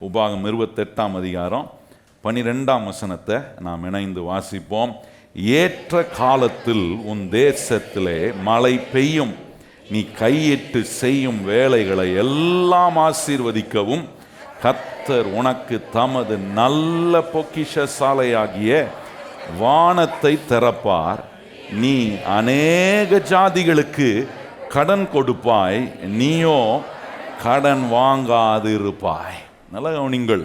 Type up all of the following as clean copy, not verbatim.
உபாகம் 28ஆம் அதிகாரம் 12ஆம் வசனத்தை நாம் இணைந்து வாசிப்போம். ஏற்ற காலத்தில் உன் தேசத்திலே மழை பெய்யும், நீ கையிட்டு செய்யும் வேலைகளை எல்லாம் ஆசீர்வதிக்கவும் கர்த்தர் உனக்கு தமது நல்ல பொக்கிஷ சாலையாகிய வானத்தை திறப்பார். நீ அநேக ஜாதிகளுக்கு கடன் கொடுப்பாய், நீயோ கடன் வாங்காது இருப்பாய். நல்ல கவனிங்கள்,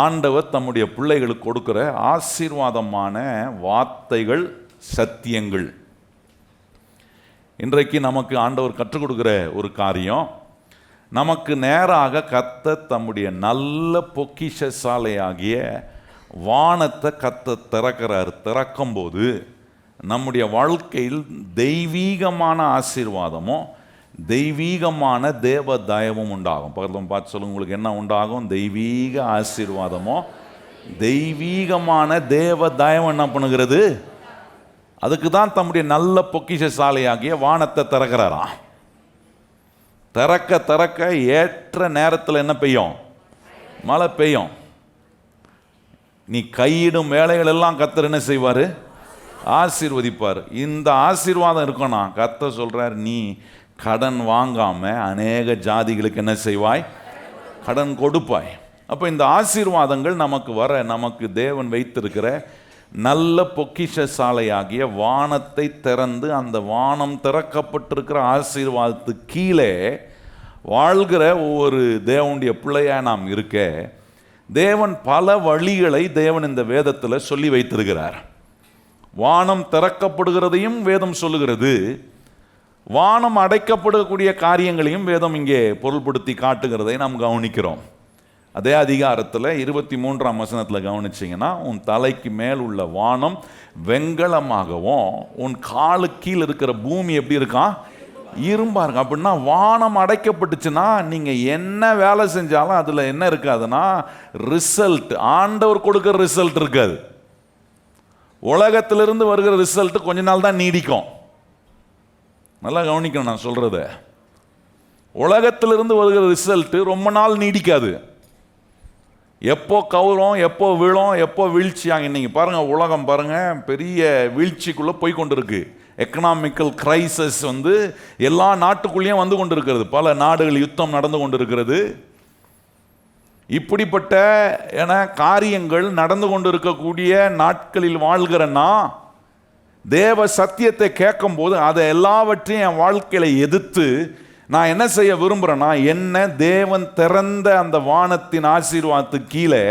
ஆண்டவர் தம்முடைய பிள்ளைகளுக்கு கொடுக்கிற ஆசீர்வாதமான வார்த்தைகள், சத்தியங்கள். இன்றைக்கு நமக்கு ஆண்டவர் கற்றுக் கொடுக்கிற ஒரு காரியம், நமக்கு நேராக கர்த்தர் தம்முடைய நல்ல பொக்கிஷ சாலையாகிய வானத்தை கர்த்தர் திறக்கிறார். திறக்கும்போது நம்முடைய வாழ்க்கையில் தெய்வீகமான ஆசீர்வாதமோ தெய்வீகமான தேவ தயவும் உண்டாகும். பக்கத்தில் பார்த்து சொல்லுங்க, உங்களுக்கு என்ன உண்டாகும்? தெய்வீக ஆசீர்வாதமோ தெய்வீகமான தேவ தயவும் என்ன பண்ணுகிறது? அதுக்கு தான் தம்முடைய நல்ல பொக்கிஷ சாலையாகிய வானத்தை திறக்கிறாராம். திறக்க திறக்க ஏற்ற நேரத்தில் என்ன பெய்யும்? மழை பெய்யும். நீ கையிடும் வேலைகள் எல்லாம் கர்த்தர் என்ன செய்வார்? ஆசீர்வதிப்பார். இந்த ஆசீர்வாதம் இருக்கணும். கர்த்தர் சொல்றார், நீ கடன் வாங்காம அநேக ஜாதிகளுக்கு என்ன செய்வாய்? கடன் கொடுப்பாய். அப்போ இந்த ஆசீர்வாதங்கள் நமக்கு வர, நமக்கு தேவன் வைத்திருக்கிற நல்ல பொக்கிஷ சாலையாகிய வானத்தை திறந்து, அந்த வானம் திறக்கப்பட்டிருக்கிற ஆசீர்வாதத்துக்கு கீழே வாழ்கிற ஒவ்வொரு தேவனுடைய பிள்ளையா நாம் இருக்க, தேவன் பல வழிகளை தேவன் இந்த வேதத்தில் சொல்லி வைத்திருக்கிறார். வானம் திறக்கப்படுகிறதையும் வேதம் சொல்லுகிறது, வானம் அடைக்கப்படக்கூடிய காரியங்களையும் வேதம் இங்கே பொருள்படுத்தி காட்டுகிறதை நாம் கவனிக்கிறோம். அதே அதிகாரத்தில் 23ஆம் வசனத்தில் கவனிச்சிங்கன்னா, உன் தலைக்கு மேல் உள்ள வானம் வெண்கலமாகவும் உன் காலு கீழே இருக்கிற பூமி எப்படி இருக்கான்? இரும்பா இருக்கு. அப்படின்னா வானம் அடைக்கப்பட்டுச்சுன்னா நீங்கள் என்ன வேலை செஞ்சாலும் அதில் என்ன இருக்காதுன்னா ரிசல்ட், ஆண்டவர் கொடுக்குற ரிசல்ட் இருக்காது. உலகத்திலிருந்து வருகிற ரிசல்ட் கொஞ்ச நாள் தான் நீடிக்கும். நல்லா கவனிக்கணும் நான் சொல்கிறத. உலகத்திலிருந்து வருகிற ரிசல்ட்டு ரொம்ப நாள் நீடிக்காது. எப்போ கவுரும், எப்போ விழும், எப்போ வீழ்ச்சியாங்க. நீங்கள் பாருங்கள், உலகம் பாருங்கள், பெரிய வீழ்ச்சிக்குள்ளே போய் கொண்டு இருக்கு. எக்கனாமிக்கல் கிரைசஸ் எல்லா நாட்டுக்குள்ளேயும் வந்து கொண்டு இருக்கிறது. பல நாடுகள் யுத்தம் நடந்து கொண்டு இருக்கிறது. இப்படிப்பட்ட காரியங்கள் நடந்து கொண்டு இருக்கக்கூடிய நாட்களில் வாழ்கிறன்னா, தேவ சத்தியத்தை கேட்கும் போது அதை எல்லாவற்றையும் என் வாழ்க்கையில எதிர்த்து நான் என்ன செய்ய விரும்புகிறேன்னா, என்ன தேவன் திறந்த அந்த வானத்தின் ஆசீர்வாதத்துக்கு கீழே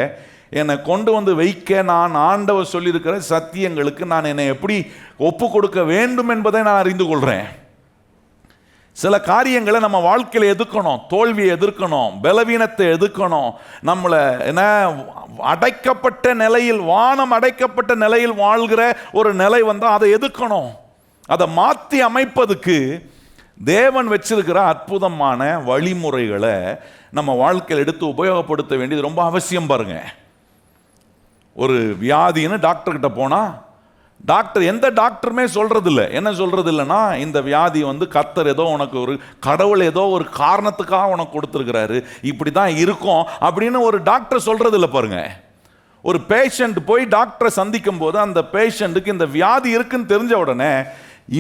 என்னை கொண்டு வந்து வைக்க, நான் ஆண்டவர் சொல்லியிருக்கிற சத்தியங்களுக்கு நான் என்னை எப்படி ஒப்பு கொடுக்க வேண்டும் என்பதை நான் அறிந்து கொள்கிறேன். சில காரியங்களை நம்ம வாழ்க்கையில் எதிர்க்கணும், தோல்வியை எதிர்க்கணும், பலவீனத்தை எதிர்க்கணும். நம்மளை அடைக்கப்பட்ட நிலையில், வானம் அடைக்கப்பட்ட நிலையில் வாழ்கிற ஒரு நிலை வந்தால் அதை எதிர்க்கணும். அதை மாற்றி அமைப்பதுக்கு தேவன் வச்சிருக்கிற அற்புதமான வழிமுறைகளை நம்ம வாழ்க்கையில் எடுத்து உபயோகப்படுத்த வேண்டியது ரொம்ப அவசியம். பாருங்க, ஒரு வியாதின்னு டாக்டர்கிட்ட போனால் டாக்டர், எந்த டாக்டருமே சொல்றது இல்லை. என்ன சொல்றது இல்லைன்னா, இந்த வியாதி கர்த்தர் ஏதோ உனக்கு ஒரு கடவுள் ஏதோ ஒரு காரணத்துக்காக உனக்கு கொடுத்துருக்கிறாரு, இப்படி தான் இருக்கும் அப்படின்னு ஒரு டாக்டர் சொல்றது இல்லை. பாருங்க, ஒரு பேஷண்ட் போய் டாக்டரை சந்திக்கும் போது அந்த பேஷண்ட்டுக்கு இந்த வியாதி இருக்குன்னு தெரிஞ்ச உடனே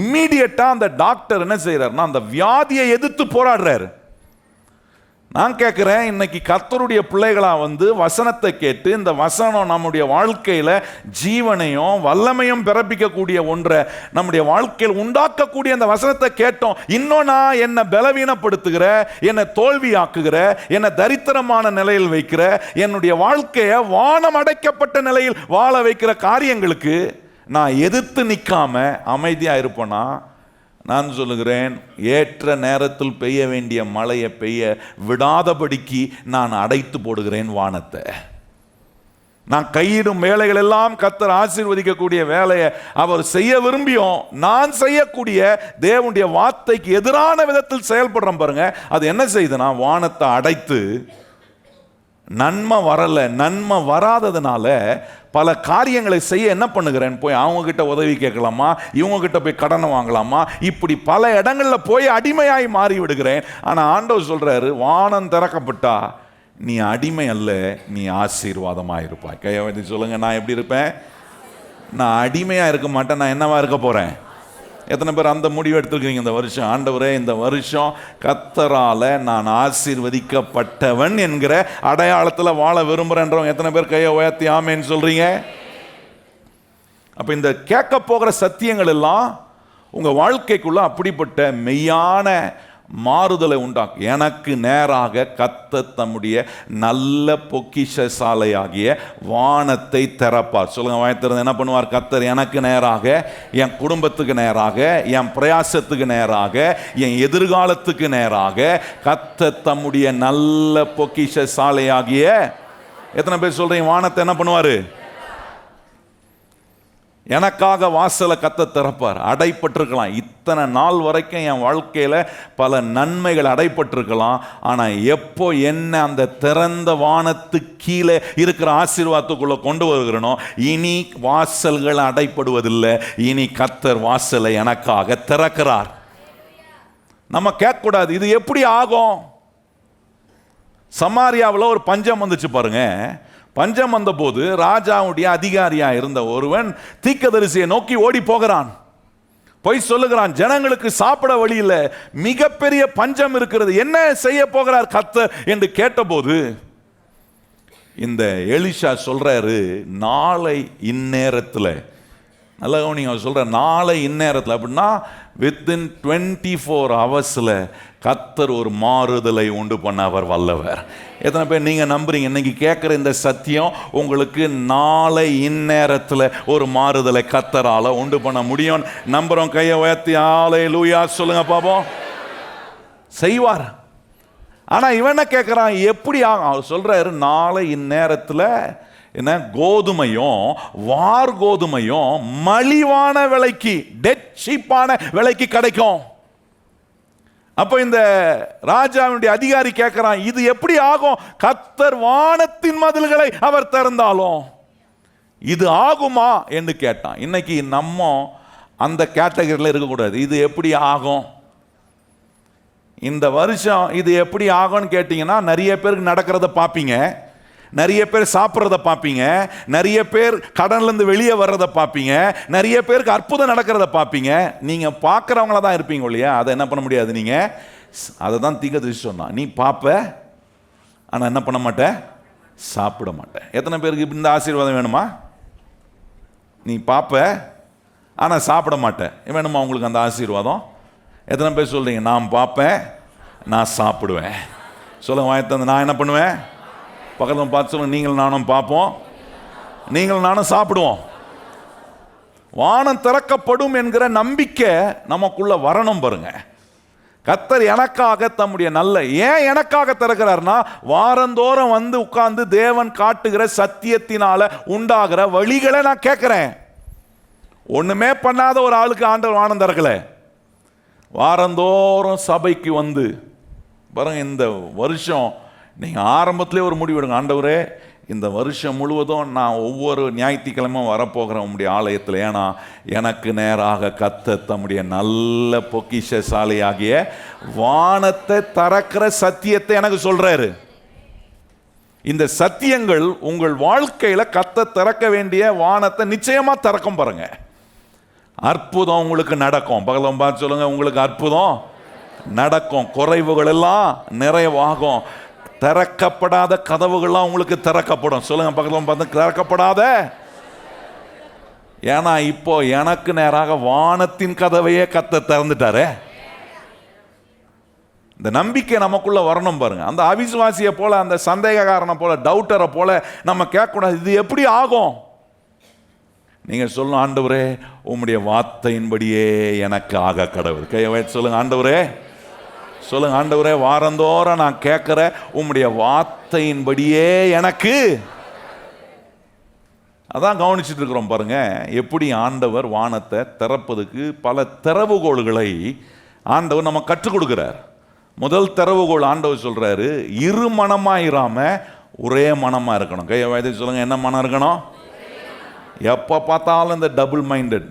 இம்மீடியட்டா அந்த டாக்டர் என்ன செய்யறாருன்னா, அந்த வியாதியை எதிர்த்து போராடுறாரு. நான் கேட்குறேன், இன்னைக்கு கர்த்தருடைய பிள்ளைகளா வசனத்தை கேட்டு, இந்த வசனம் நம்முடைய வாழ்க்கையில் ஜீவனையும் வல்லமையும் பிறப்பிக்கக்கூடிய ஒன்றை நம்முடைய வாழ்க்கையில் உண்டாக்கக்கூடிய அந்த வசனத்தை கேட்டோம். இன்னும் நான் என்னை பலவீனப்படுத்துகிற, என்னை தோல்வியாக்குகிற, என்னை தரித்திரமான நிலையில் வைக்கிற, என்னுடைய வாழ்க்கையை வானம் அடைக்கப்பட்ட நிலையில் வாழ வைக்கிற காரியங்களுக்கு நான் எதிர்த்து நிற்காம அமைதியாக இருப்பேனா, நான் சொல்லுகிறேன், ஏற்ற நேரத்தில் பெய்ய வேண்டிய மழையை பெய்ய விடாதபடிக்கு நான் அடைத்து போடுகிறேன் வானத்தை. நான் கையிடும் வேலைகள் எல்லாம் கர்த்தர் ஆசீர்வதிக்கக்கூடிய வேலையை அவர் செய்ய விரும்பியும், நான் செய்யக்கூடிய தேவனுடைய வார்த்தைக்கு எதிரான விதத்தில் செயல்படுறேன் பாருங்க, அது என்ன செய்யுதுன்னா வானத்தை அடைத்து நன்மை வரல, நன்மை வராததுனால பல காரியங்களை செய்ய என்ன பண்ணுகிறேன், போய் அவங்க கிட்ட உதவி கேட்கலாமா, இவங்க கிட்ட போய் கடனை வாங்கலாமா, இப்படி பல இடங்கள்ல போய் அடிமையாய் மாறி விடுகிறேன். ஆனா ஆண்டவர் சொல்றாரு, வானம் திறக்கப்பட்டா நீ அடிமை அல்ல, நீ ஆசீர்வாதமாக இருப்பாய். கையை சொல்லுங்க, நான் எப்படி இருப்பேன்? நான் அடிமையாக இருக்க மாட்டேன், நான் என்னவா இருக்க போகிறேன்? எத்தனை பேர் அந்த முடிவு எடுத்துருக்கீங்க இந்த வருஷம்? ஆண்டவரே, இந்த வருஷம் கர்த்தரால் நான் ஆசீர்வதிக்கப்பட்டவன் என்கிற அடையாளத்தில் வாழ விரும்புகிறேன்றவங்க எத்தனை பேர் கையை உயர்த்தி ஆமேன்னு சொல்கிறீங்க? அப்போ இந்த கேட்க போகிற சத்தியங்கள் எல்லாம் உங்கள் வாழ்க்கைக்குள்ள அப்படிப்பட்ட மெய்யான மாறுதலை உண்டாக்கும். எனக்கு நேராக கர்த்தர் தம்முடைய நல்ல பொக்கிஷ சாலையாகிய வானத்தை திறப்பார். சொல்லுங்க, வாய்த்திறந்து என்ன பண்ணுவார் கர்த்தர்? எனக்கு நேராக, என் குடும்பத்துக்கு நேராக, என் பிரயாசத்துக்கு நேராக, என் எதிர்காலத்துக்கு நேராக கர்த்தர் தம்முடைய நல்ல பொக்கிஷ சாலையாகிய, எத்தனை பேர் சொல்றீங்க வானத்தை என்ன பண்ணுவாரு? எனக்காக வாசலை கர்த்தர் திறப்பார். அடைப்பட்டிருக்கலாம், இத்தனை நாள் வரைக்கும் என் வாழ்க்கையில் பல நன்மைகள் அடைப்பட்டிருக்கலாம். ஆனால் எப்போ என்ன அந்த திறந்த வானத்துக்கு கீழே இருக்கிற ஆசீர்வாதத்துக்குள்ளே கொண்டு வருகிறனோ, இனி வாசல்கள் அடைப்படுவதில்லை. இனி கர்த்தர் வாசலை எனக்காக திறக்கிறார். நம்ம கேட்கக்கூடாது, இது எப்படி ஆகும்? சமாரியாவில் ஒரு பஞ்சம் வந்துச்சு பாருங்க. பஞ்சம் வந்த போது ராஜாவுடைய அதிகாரியா இருந்த ஒருவன் தீர்க்கதரிசியை நோக்கி ஓடி போகிறான். போய் சொல்லுகிறான், ஜனங்களுக்கு சாப்பிட வழி இல்லை, மிகப்பெரிய பஞ்சம் இருக்கிறது, என்ன செய்ய போகிறார் கர்த்தர் என்று கேட்டபோது இந்த எலிஷா சொல்றாரு, நாளை இந்நேரத்தில், நல்ல கவனிங்க, சொல்ற நாளை இந்நேரத்தில் அப்படின்னா வித்தின் 24 ஹவர்ஸில் கர்த்தர் ஒரு மாறுதலை உண்டு பண்ண அவர் வல்லவர். எத்தனை பேர் நீங்க நம்புறீங்க? இன்னைக்கு கேட்குற இந்த சத்தியம் உங்களுக்கு நாளை இந்நேரத்தில் ஒரு மாறுதலை கர்த்தரால உண்டு பண்ண முடியும். நம்புறோம்? கையை உயர்த்தி ஹல்லேலூயா சொல்லுங்க பாப்போம். செய்வார். ஆனா இவன் என்ன கேட்குறான்? எப்படி ஆகும்? அவர் சொல்றாரு, நாளை இந்நேரத்தில் என்ன, கோதுமையும் வார் கோதுமையும் மலிவான விலைக்கு, டெட் சீப்பான விலைக்கு கிடைக்கும். அப்போ இந்த ராஜாவுடைய அதிகாரி கேட்கிறான், இது எப்படி ஆகும்? கர்த்தர் வானத்தின் மதில்களை அவர் திறந்தாலும் இது ஆகுமா என்று கேட்டான். இன்னைக்கு நம்ம அந்த கேட்டகரியில் இருக்கக்கூடாது. இது எப்படி ஆகும் இந்த வருஷம், இது எப்படி ஆகும்னு கேட்டீங்கன்னா, நிறைய பேருக்கு நடக்கிறத பார்ப்பீங்க, நிறைய பேர் சாப்பிட்றத பார்ப்பீங்க, நிறைய பேர் கடன்லேருந்து வெளியே வர்றதை பார்ப்பீங்க, நிறைய பேருக்கு அற்புதம் நடக்கிறத பார்ப்பீங்க. நீங்கள் பார்க்குறவங்கள தான் இருப்பீங்க இல்லையா? அதை என்ன பண்ண முடியாது. நீங்கள் அதை தான் தீர்க்கதரிசி சொன்னா, நீ பார்ப்ப ஆனால் என்ன பண்ண மாட்டேன், சாப்பிட மாட்டேன். எத்தனை பேருக்கு இந்த ஆசீர்வாதம் வேணுமா? நீ பார்ப்ப ஆனால் சாப்பிட மாட்டேன் வேணுமா உங்களுக்கு அந்த ஆசீர்வாதம்? எத்தனை பேர் சொல்கிறீங்க, நான் பார்ப்பேன் நான் சாப்பிடுவேன்? சொல்லுங்க வாய்த்தந்து, நான் என்ன பண்ணுவேன்? பக்கத்தில் பார்த்து சொல்லுங்க, நீங்கள் நானும் பார்ப்போம், நீங்கள் நானும் சாப்பிடுவோம். வானம் திறக்கப்படும் என்கிற நம்பிக்கை நமக்குள்ள வரணும் பாருங்க. கர்த்தர் எனக்காக தம்முடைய நல்ல, ஏன் எனக்காக திறக்கிறார்னா, வாரந்தோறும் வந்து உட்கார்ந்து தேவன் காட்டுகிற சத்தியத்தினால உண்டாகிற வழிகளை நான் கேட்கிறேன். ஒண்ணுமே பண்ணாத ஒரு ஆளுக்கு ஆண்டவர் வானம் திறக்கல. வாரந்தோறும் சபைக்கு வந்து பாருங்க. இந்த வருஷம் நீங்கள் ஆரம்பத்திலே ஒரு முடிவு எடுங்க, ஆண்டவரே இந்த வருஷம் முழுவதும் நான் ஒவ்வொரு ஞாயிற்றுக்கிழமையும் வரப்போகிறேன் உம்முடைய ஆலயத்தில். ஏன்னா எனக்கு நேராக கர்த்தர் தம்முடைய நல்ல பொக்கிஷ சாலையாகிய வானத்தை திறக்கிற சத்தியத்தை எனக்கு சொல்றாரு. இந்த சத்தியங்கள் உங்கள் வாழ்க்கையில் கர்த்தர் திறக்க வேண்டிய வானத்தை நிச்சயமா திறக்கும் பாருங்க. அற்புதம் உங்களுக்கு நடக்கும். பகலம் பார்த்து சொல்லுங்க, உங்களுக்கு அற்புதம் நடக்கும். குறைவுகள் எல்லாம் நிறைவாகும். திறக்கப்படாத கதவுகள்லாம் உங்களுக்கு திறக்கப்படும். சொல்லுங்க பக்கத்தில் பார்த்து, திறக்கப்படாத. ஏன்னா இப்போ எனக்கு நேராக வானத்தின் கதவையே கர்த்தர் திறந்துட்டாரே. இந்த நம்பிக்கை நமக்குள்ள வரணும் பாருங்க. அந்த அவிசுவாசியை போல, அந்த சந்தேகக்காரனை போல, டவுட்டரை போல நம்ம கேட்கக்கூடாது, இது எப்படி ஆகும்? நீங்க சொல்லணும், ஆண்டவரே உம்முடைய வார்த்தையின்படியே எனக்கு ஆக கடவுள். கையை வைத்து சொல்லுங்க, ஆண்டவரே சொல்லுங்க, ஆண்டவரே வாரந்தோறும் நான் கேட்கிற உம்முடைய வார்த்தையின்படியே எனக்கு. அதான் கவனிச்சுட்டு இருக்கிறோம் பாருங்க. எப்படி ஆண்டவர் வானத்தை திறப்பதுக்கு பல திறவுகோள்களை ஆண்டவர் நம்ம கற்றுக் கொடுக்கிறார். முதல் திறவுகோள் ஆண்டவர் சொல்றாரு, இரு மனமா இராம ஒரே மனமா இருக்கணும். கையை வைத்து சொல்லுங்க, என்ன மனம் இருக்கணும்? எப்போ பார்த்தாலும் இந்த டபுள் மைண்டட்.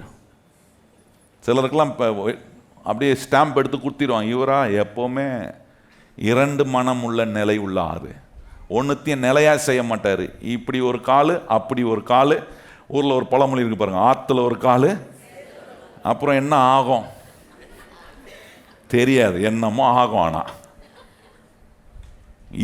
சிலருக்கெல்லாம் அப்படியே ஸ்டாம்ப் எடுத்து கொடுத்திடுவாங்க, இவரா எப்போவுமே இரண்டு மனம் உள்ள நிலை உள்ள ஆறு. ஒன்றுத்தையும் நிலையாக செய்ய மாட்டார். இப்படி ஒரு கால், அப்படி ஒரு கால். ஊரில் ஒரு பழமொழி இருக்கு பாருங்க, ஆற்றுல ஒரு கால், அப்புறம் என்ன ஆகும் தெரியாது, என்னமோ ஆகும். ஆனால்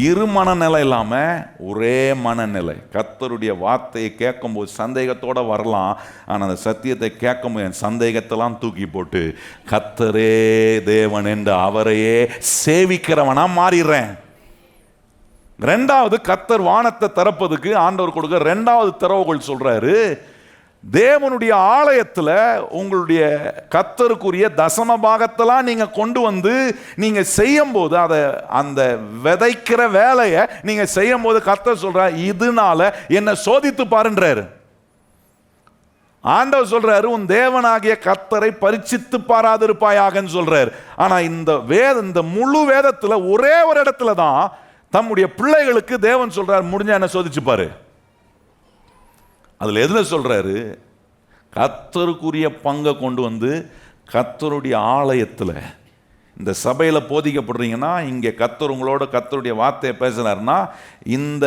இரு மனநிலை இல்லாமல் ஒரே மனநிலை. கர்த்தருடைய வார்த்தையை கேட்கும்போது சந்தேகத்தோடு வரலாம், ஆனால் அந்த சத்தியத்தை கேட்கும்போது என் சந்தேகத்தெல்லாம் தூக்கி போட்டு கர்த்தரே தேவன் என்று அவரையே சேவிக்கிறவனா மாறிடுறேன். ரெண்டாவது, கர்த்தர் வானத்தை திறப்பதுக்கு ஆண்டவர் கொடுக்க ரெண்டாவது திறவுகோல் சொல்றாரு. தேவனுடைய ஆலயத்தில் உங்களுடைய கர்த்தருக்குரிய தசம பாகத்தெல்லாம் நீங்க கொண்டு வந்து நீங்க செய்யும் போது, அதை அந்த விதைக்கிற வேலையை நீங்க செய்யும் போது கர்த்தர் சொல்றார், இதனால என்ன சோதித்து பாருன்றாரு. ஆண்டவர் சொல்றாரு, உன் தேவனாகிய கர்த்தரை பரிசித்து பாராதிருப்பாயாகன்னு சொல்றாரு. ஆனா இந்த முழு வேதத்துல ஒரே ஒரு இடத்துல தான் தம்முடைய பிள்ளைகளுக்கு தேவன் சொல்றாரு, முடிஞ்சா என்ன சோதிச்சு பாரு. அதில் எதில் சொல்கிறாரு? கர்த்தருக்குரிய பங்கை கொண்டு வந்து கர்த்தருடைய ஆலயத்தில் இந்த சபையில் போதிக்கப்படுறீங்கன்னா, இங்கே கர்த்தர் உங்களோட கர்த்தருடைய வார்த்தையை பேசுகிறாருன்னா, இந்த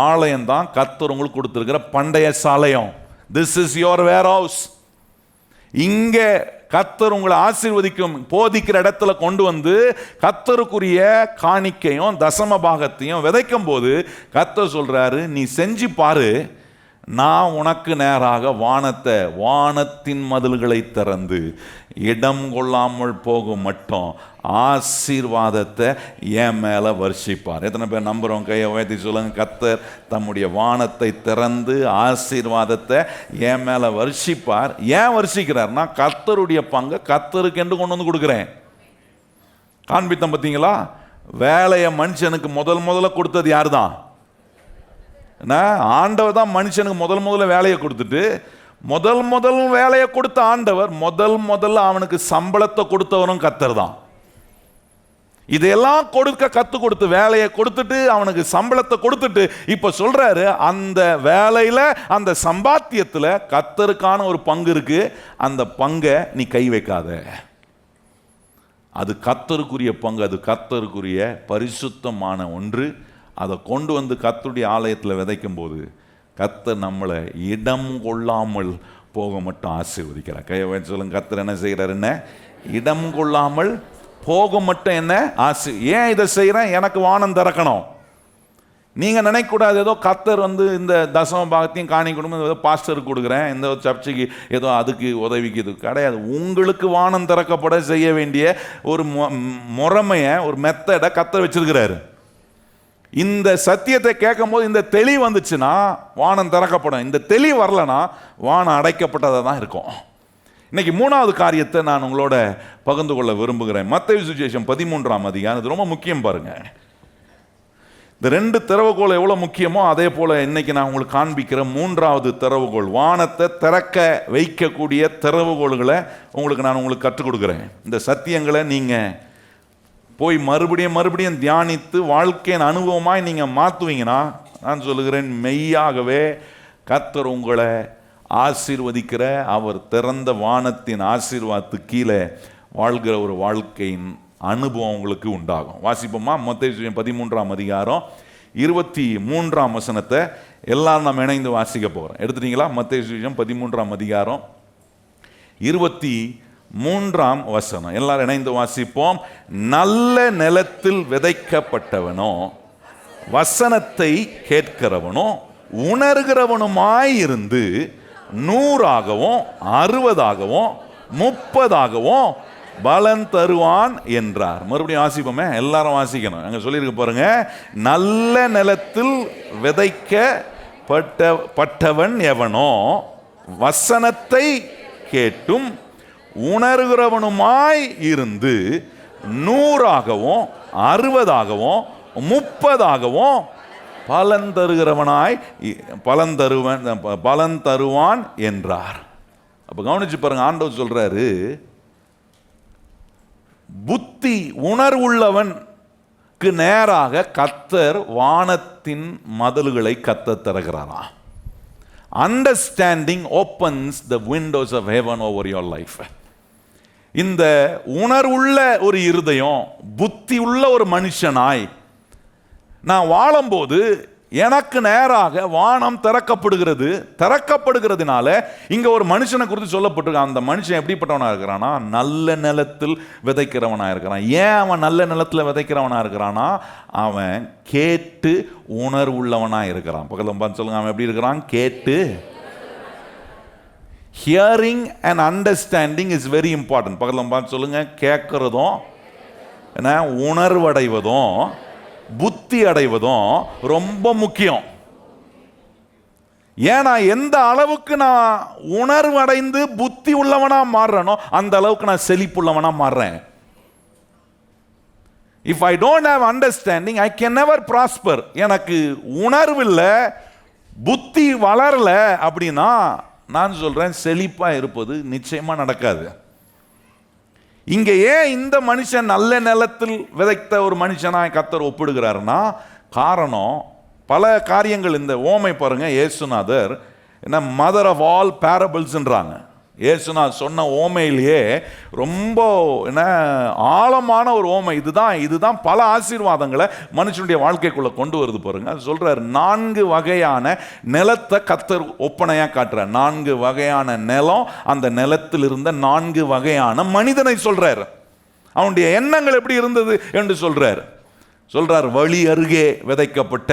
ஆலயம்தான் கர்த்தர் உங்களுக்கு கொடுத்துருக்கிற பண்டைய சாலயம். This is your warehouse. இங்கே கர்த்தர் உங்களை ஆசீர்வதிக்கும் போதிக்கிற இடத்துல கொண்டு வந்து கர்த்தருக்குரிய காணிக்கையும் தசம பாகத்தையும் விதைக்கும் போது கர்த்தர் சொல்கிறாரு, நீ செஞ்சு பாரு, நான் உனக்கு நேராக வானத்தின் மதில்களை திறந்து இடம் கொள்ளாமல் போகும் மட்டும் ஆசீர்வாதத்தை என் மேலே வர்ஷிப்பார். எத்தனை பேர் நம்புகிறோம்? கையை உயர்த்தி சொல்லுங்க. கர்த்தர் தம்முடைய வானத்தை திறந்து ஆசீர்வாதத்தை என் மேலே வர்ஷிப்பார். ஏன் வர்ஷிக்கிறார்னா, கர்த்தருடைய பங்கை கர்த்தருக்கு என்று கொண்டு வந்து கொடுக்குறேன். காண்பித்தம் பார்த்தீங்களா? வேலையை மனுஷனுக்கு முதல்ல கொடுத்தது யார் தான்? ஆண்டவர் தான் மனுஷனுக்கு முதல்ல வேலையை கொடுத்துட்டு, முதல் வேலையை கொடுத்த ஆண்டவர் முதல்ல அவனுக்கு சம்பளத்தை கொடுத்தவரும் கர்த்தர் தான். இதெல்லாம் கற்றுக் கொடுத்து வேலையை கொடுத்துட்டு அவனுக்கு சம்பளத்தை கொடுத்துட்டு இப்ப சொல்றாரு, அந்த வேலையில அந்த சம்பாத்தியத்தில் கர்த்தருக்கான ஒரு பங்கு இருக்கு, அந்த பங்கை நீ கை வைக்காத. அது கர்த்தருக்குரிய பங்கு, அது கர்த்தருக்குரிய பரிசுத்தமான ஒன்று. அதை கொண்டு வந்து கர்த்தருடைய ஆலயத்தில் விதைக்கும் போது கர்த்தர் நம்மளை இடம் கொள்ளாமல் போக மட்டும் ஆசீர்வதிக்கிறார். கையை சொல்லுங்க, கர்த்தர் என்ன செய்கிறார்? என்ன இடம் கொள்ளாமல் போக மட்டும் என்ன ஏன் இதை செய்கிறேன்? எனக்கு வானம் திறக்கணும். நீங்கள் நினைக்கக்கூடாது ஏதோ கர்த்தர் வந்து இந்த தசம பாகத்தையும் காணி கொடுக்கும், ஏதோ பாஸ்டருக்கு கொடுக்குறேன், இந்த சர்ச்சைக்கு ஏதோ அதுக்கு உதவிக்கு, இது கிடையாது. உங்களுக்கு வானம் திறக்கப்பட செய்ய வேண்டிய ஒரு முறைமையை, ஒரு மெத்தடை கர்த்தர் வச்சிருக்கிறாரு. இந்த சத்தியத்தை கேட்கும் போது இந்த தெளிவு வந்துச்சுன்னா வானம் திறக்கப்படும். இந்த தெளிவு வரலனா வானம் அடைக்கப்பட்டதாக தான் இருக்கும். இன்னைக்கு மூணாவது காரியத்தை நான் உங்களோட பகிர்ந்து கொள்ள விரும்புகிறேன். மத்தேயு சுவிசேஷம் 13ஆம் அதிகாரம். இது ரொம்ப முக்கியம் பாருங்க. இந்த ரெண்டு திறவுகோல் எவ்வளோ முக்கியமோ அதே போல் இன்னைக்கு நான் உங்களுக்கு காண்பிக்கிற மூன்றாவது திறவுகோல், வானத்தை திறக்க வைக்கக்கூடிய திறவுகோள்களை உங்களுக்கு கற்றுக் கொடுக்குறேன். இந்த சத்தியங்களை நீங்கள் போய் மறுபடியும் தியானித்து வாழ்க்கையின் அனுபவமாய் நீங்கள் மாற்றுவீங்கன்னா, நான் சொல்லுகிறேன், மெய்யாகவே கர்த்தர் உங்களை ஆசீர்வதிக்கிற, அவர் திறந்த வானத்தின் ஆசீர்வாதத்துக்கு கீழே வாழ்கிற ஒரு வாழ்க்கையின் அனுபவம் உங்களுக்கு உண்டாகும். வாசிப்போமா? மத்தேயு 13ஆம் அதிகாரம் 23ஆம் வசனத்தை எல்லாரும் நம்ம இணைந்து வாசிக்க போகிறோம். எடுத்துட்டீங்களா? மத்தேயு 13ஆம் அதிகாரம் 23ஆம் வசனம் எல்லாரும் இணைந்து வாசிப்போம். நல்ல நிலத்தில் விதைக்கப்பட்டவனோ வசனத்தை கேட்கிறவனோ உணர்கிறவனுமாயிருந்து 100ஆகவும் 60ஆகவும் 30ஆகவும் பலன் தருவான் என்றார். மறுபடியும் வாசிப்போமே, எல்லாரும் வாசிக்கணும். அங்க சொல்லியிருக்க பாருங்க, நல்ல நிலத்தில் விதைக்கப்பட்டவன் எவனோ வசனத்தை கேட்டும் உணர்கிறவனுமாய் இருந்து 100ஆகவும் 60ஆகவும் 30ஆகவும் பலன் தருவான் என்றார். அப்ப கவனிச்சு பாருங்க, ஆண்டவர் சொல்றாரு, புத்தி உணர்வுள்ளவனுக்கு நேராக கர்த்தர் வானத்தின் மதில்களை கர்த்தர் திறக்கிறாரா. Understanding opens the windows of heaven over your life. இந்த உணர்வுள்ள ஒரு இருதயம், புத்தி உள்ள ஒரு மனுஷனாய் நான் வாழும்போது எனக்கு நேராக வானம் திறக்கப்படுகிறதுனால இங்க ஒரு மனுஷனை குறித்து சொல்லப்பட்டிருக்க. அந்த மனுஷன் எப்படிப்பட்டவனா இருக்கிறானா? நல்ல நிலத்தில் விதைக்கிறவனா இருக்கிறான். ஏன் அவன் நல்ல நிலத்தில் விதைக்கிறவனா இருக்கிறானா? அவன் கேட்டு உணர்வுள்ளவனா இருக்கிறான். பக்கத்தில் பார்த்து சொல்லுங்க, அவன் எப்படி இருக்கிறான்? கேட்டு. Hearing and understanding is very important. பக்கத்தில் பார்த்து சொல்லுங்க, கேட்கறதும் உணர்வடைவதும் புத்தி அடைவதும் ரொம்ப முக்கியம். ஏன்னா எந்த அளவுக்கு நான் உணர்வடைந்து புத்தி உள்ளவனா மாறுறனோ அந்த அளவுக்கு நான் செழிப்புள்ளவனா மாறுறேன். If I don't have understanding, I can never prosper. எனக்கு உணர்வு இல்லை, புத்தி வளரல அப்படின்னா நான் சொல்றேன், செழிப்பா இருப்பது நிச்சயமா நடக்காது. இங்க ஏன் இந்த மனுஷன் நல்ல நிலத்தில் விதைத்த ஒரு மனுஷனாய் கர்த்தர் ஒப்பிடுகிறாருன்னா, காரணம் பல காரியங்கள். இந்த ஓமை பாருங்க, இயேசுநாதர் என்ன மதர் ஆஃப் ஆல் பேரபிள்ஸ்ன்றாங்க. இயேசுநாதர் சொன்ன ஓமையிலேயே ரொம்ப என்ன ஆழமான ஒரு ஓமை. இதுதான் பல ஆசீர்வாதங்களை மனுஷனுடைய வாழ்க்கைக்குள்ள கொண்டு வருது பாருங்க. அது சொல்றாரு, 4 வகையான நிலத்தை கர்த்தர் ஒப்பனையா காட்டுறார். 4 வகையான நிலம், அந்த நிலத்தில் இருந்த 4 வகையான மனிதனை சொல்றாரு. அவனுடைய எண்ணங்கள் எப்படி இருந்தது என்று சொல்றாரு. வழி அருகே விதைக்கப்பட்ட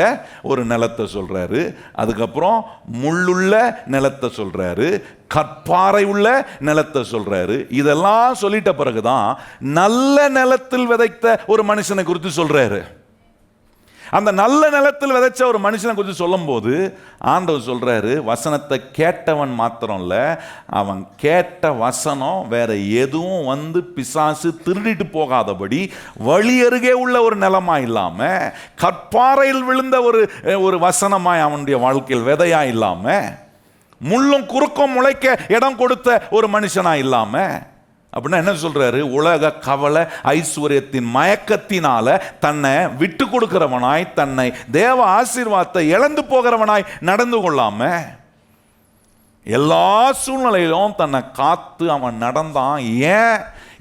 ஒரு நிலத்தை சொல்றாரு. அதுக்கப்புறம் முள்ளுள்ள நிலத்தை சொல்றாரு, கற்பாறை உள்ள நிலத்தை சொல்றாரு. இதெல்லாம் சொல்லிட்ட பிறகுதான் நல்ல நிலத்தில் விதைத்த ஒரு மனுஷனை குறித்து சொல்றாரு. அந்த நல்ல நிலத்தில் விதைச்ச ஒரு மனுஷனை குறித்து சொல்லும் போது ஆண்டவர் சொல்றாரு, வசனத்தை கேட்டவன் மாத்திரம் இல்ல, அவன் கேட்ட வசனம் வேற எதுவும் வந்து பிசாசு திருடிட்டு போகாதபடி வழி அருகே உள்ள ஒரு நிலமா இல்லாம, கற்பாறையில் விழுந்த ஒரு வசனமாய் அவனுடைய வாழ்க்கையில் விதையா இல்லாம, முள்ளும் குறுக்கும் முளைக்க இடம் கொடுத்த ஒரு மனுஷனா இல்லாம, அப்படின்னா என்ன சொல்றாரு? உலக கவலை ஐஸ்வர்யத்தின் மயக்கத்தினால தன்னை விட்டு கொடுக்கிறவனாய், தன்னை தேவ ஆசீர்வாதத்தை இழந்து போகிறவனாய் நடந்து கொள்ளாம, எல்லா சூழ்நிலையிலும் தன்னை காத்து அவன் நடந்தான். ஏன்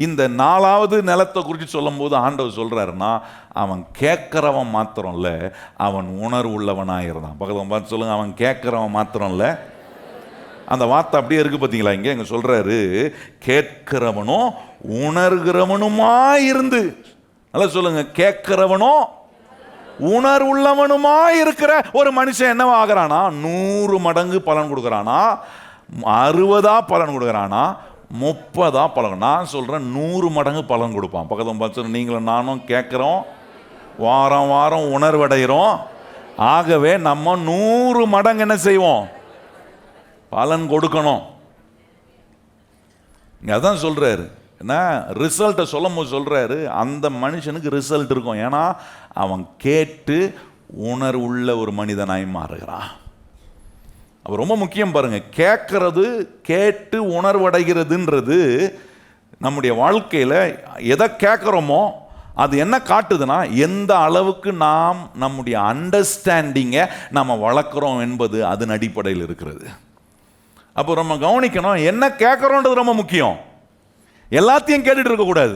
இந்த 4வது நிலத்தை குறித்து சொல்லும் போது ஆண்டவர் சொல்றாருன்னா, அவன் கேட்கிறவன் மாத்திரம் இல்ல, அவன் உணர்வு உள்ளவனாக இருந்தான். பக்கத்தில் பார்த்து சொல்லுங்க, அவன் கேட்கிறவன் மாத்திரம் இல்ல. அந்த வார்த்தை அப்படியே இருக்கு பார்த்தீங்களா? இங்க சொல்றாரு, கேட்கிறவனும் உணர்கிறவனுமா இருந்து. நல்லா சொல்லுங்க, கேட்கிறவனும் உணர்வுள்ளவனுமா இருக்கிற ஒரு மனுஷன் என்னவா ஆகிறானா? 100 மடங்கு பலன் கொடுக்கறானா, 60 பலன் கொடுக்கறானா, 30 பலன். நான் சொல்றேன் 100 மடங்கு பலன் கொடுப்பான். பக்கத்தில் பார்த்து நீங்களும் நானும் கேட்கிறோம், வாரம் வாரம் உணர்வடைகிறோம். ஆகவே நம்ம 100 மடங்கு என்ன செய்வோம்? பலன் கொடுக்கணும். அதான் சொல்றாரு. ஏன்னா ரிசல்ட்டை சொல்லும் போது சொல்றாரு, அந்த மனுஷனுக்கு ரிசல்ட் இருக்கும். ஏன்னா அவன் கேட்டு உணர்வுள்ள ஒரு மனிதனாய் மாறுகிறான். அப்போ ரொம்ப முக்கியம் பாருங்க, கேட்கறது, கேட்டு உணர்வடைகிறதுன்றது நம்முடைய வாழ்க்கையில் எதை கேட்குறோமோ அது என்ன காட்டுதுன்னா, எந்த அளவுக்கு நாம் நம்முடைய அண்டர்ஸ்டாண்டிங்கை நம்ம வளர்க்குறோம் என்பது அதன் அடிப்படையில் இருக்கிறது. அப்போ நம்ம கவனிக்கணும், என்ன கேட்குறோன்றது ரொம்ப முக்கியம். எல்லாத்தையும் கேட்டுட்டு இருக்கக்கூடாது.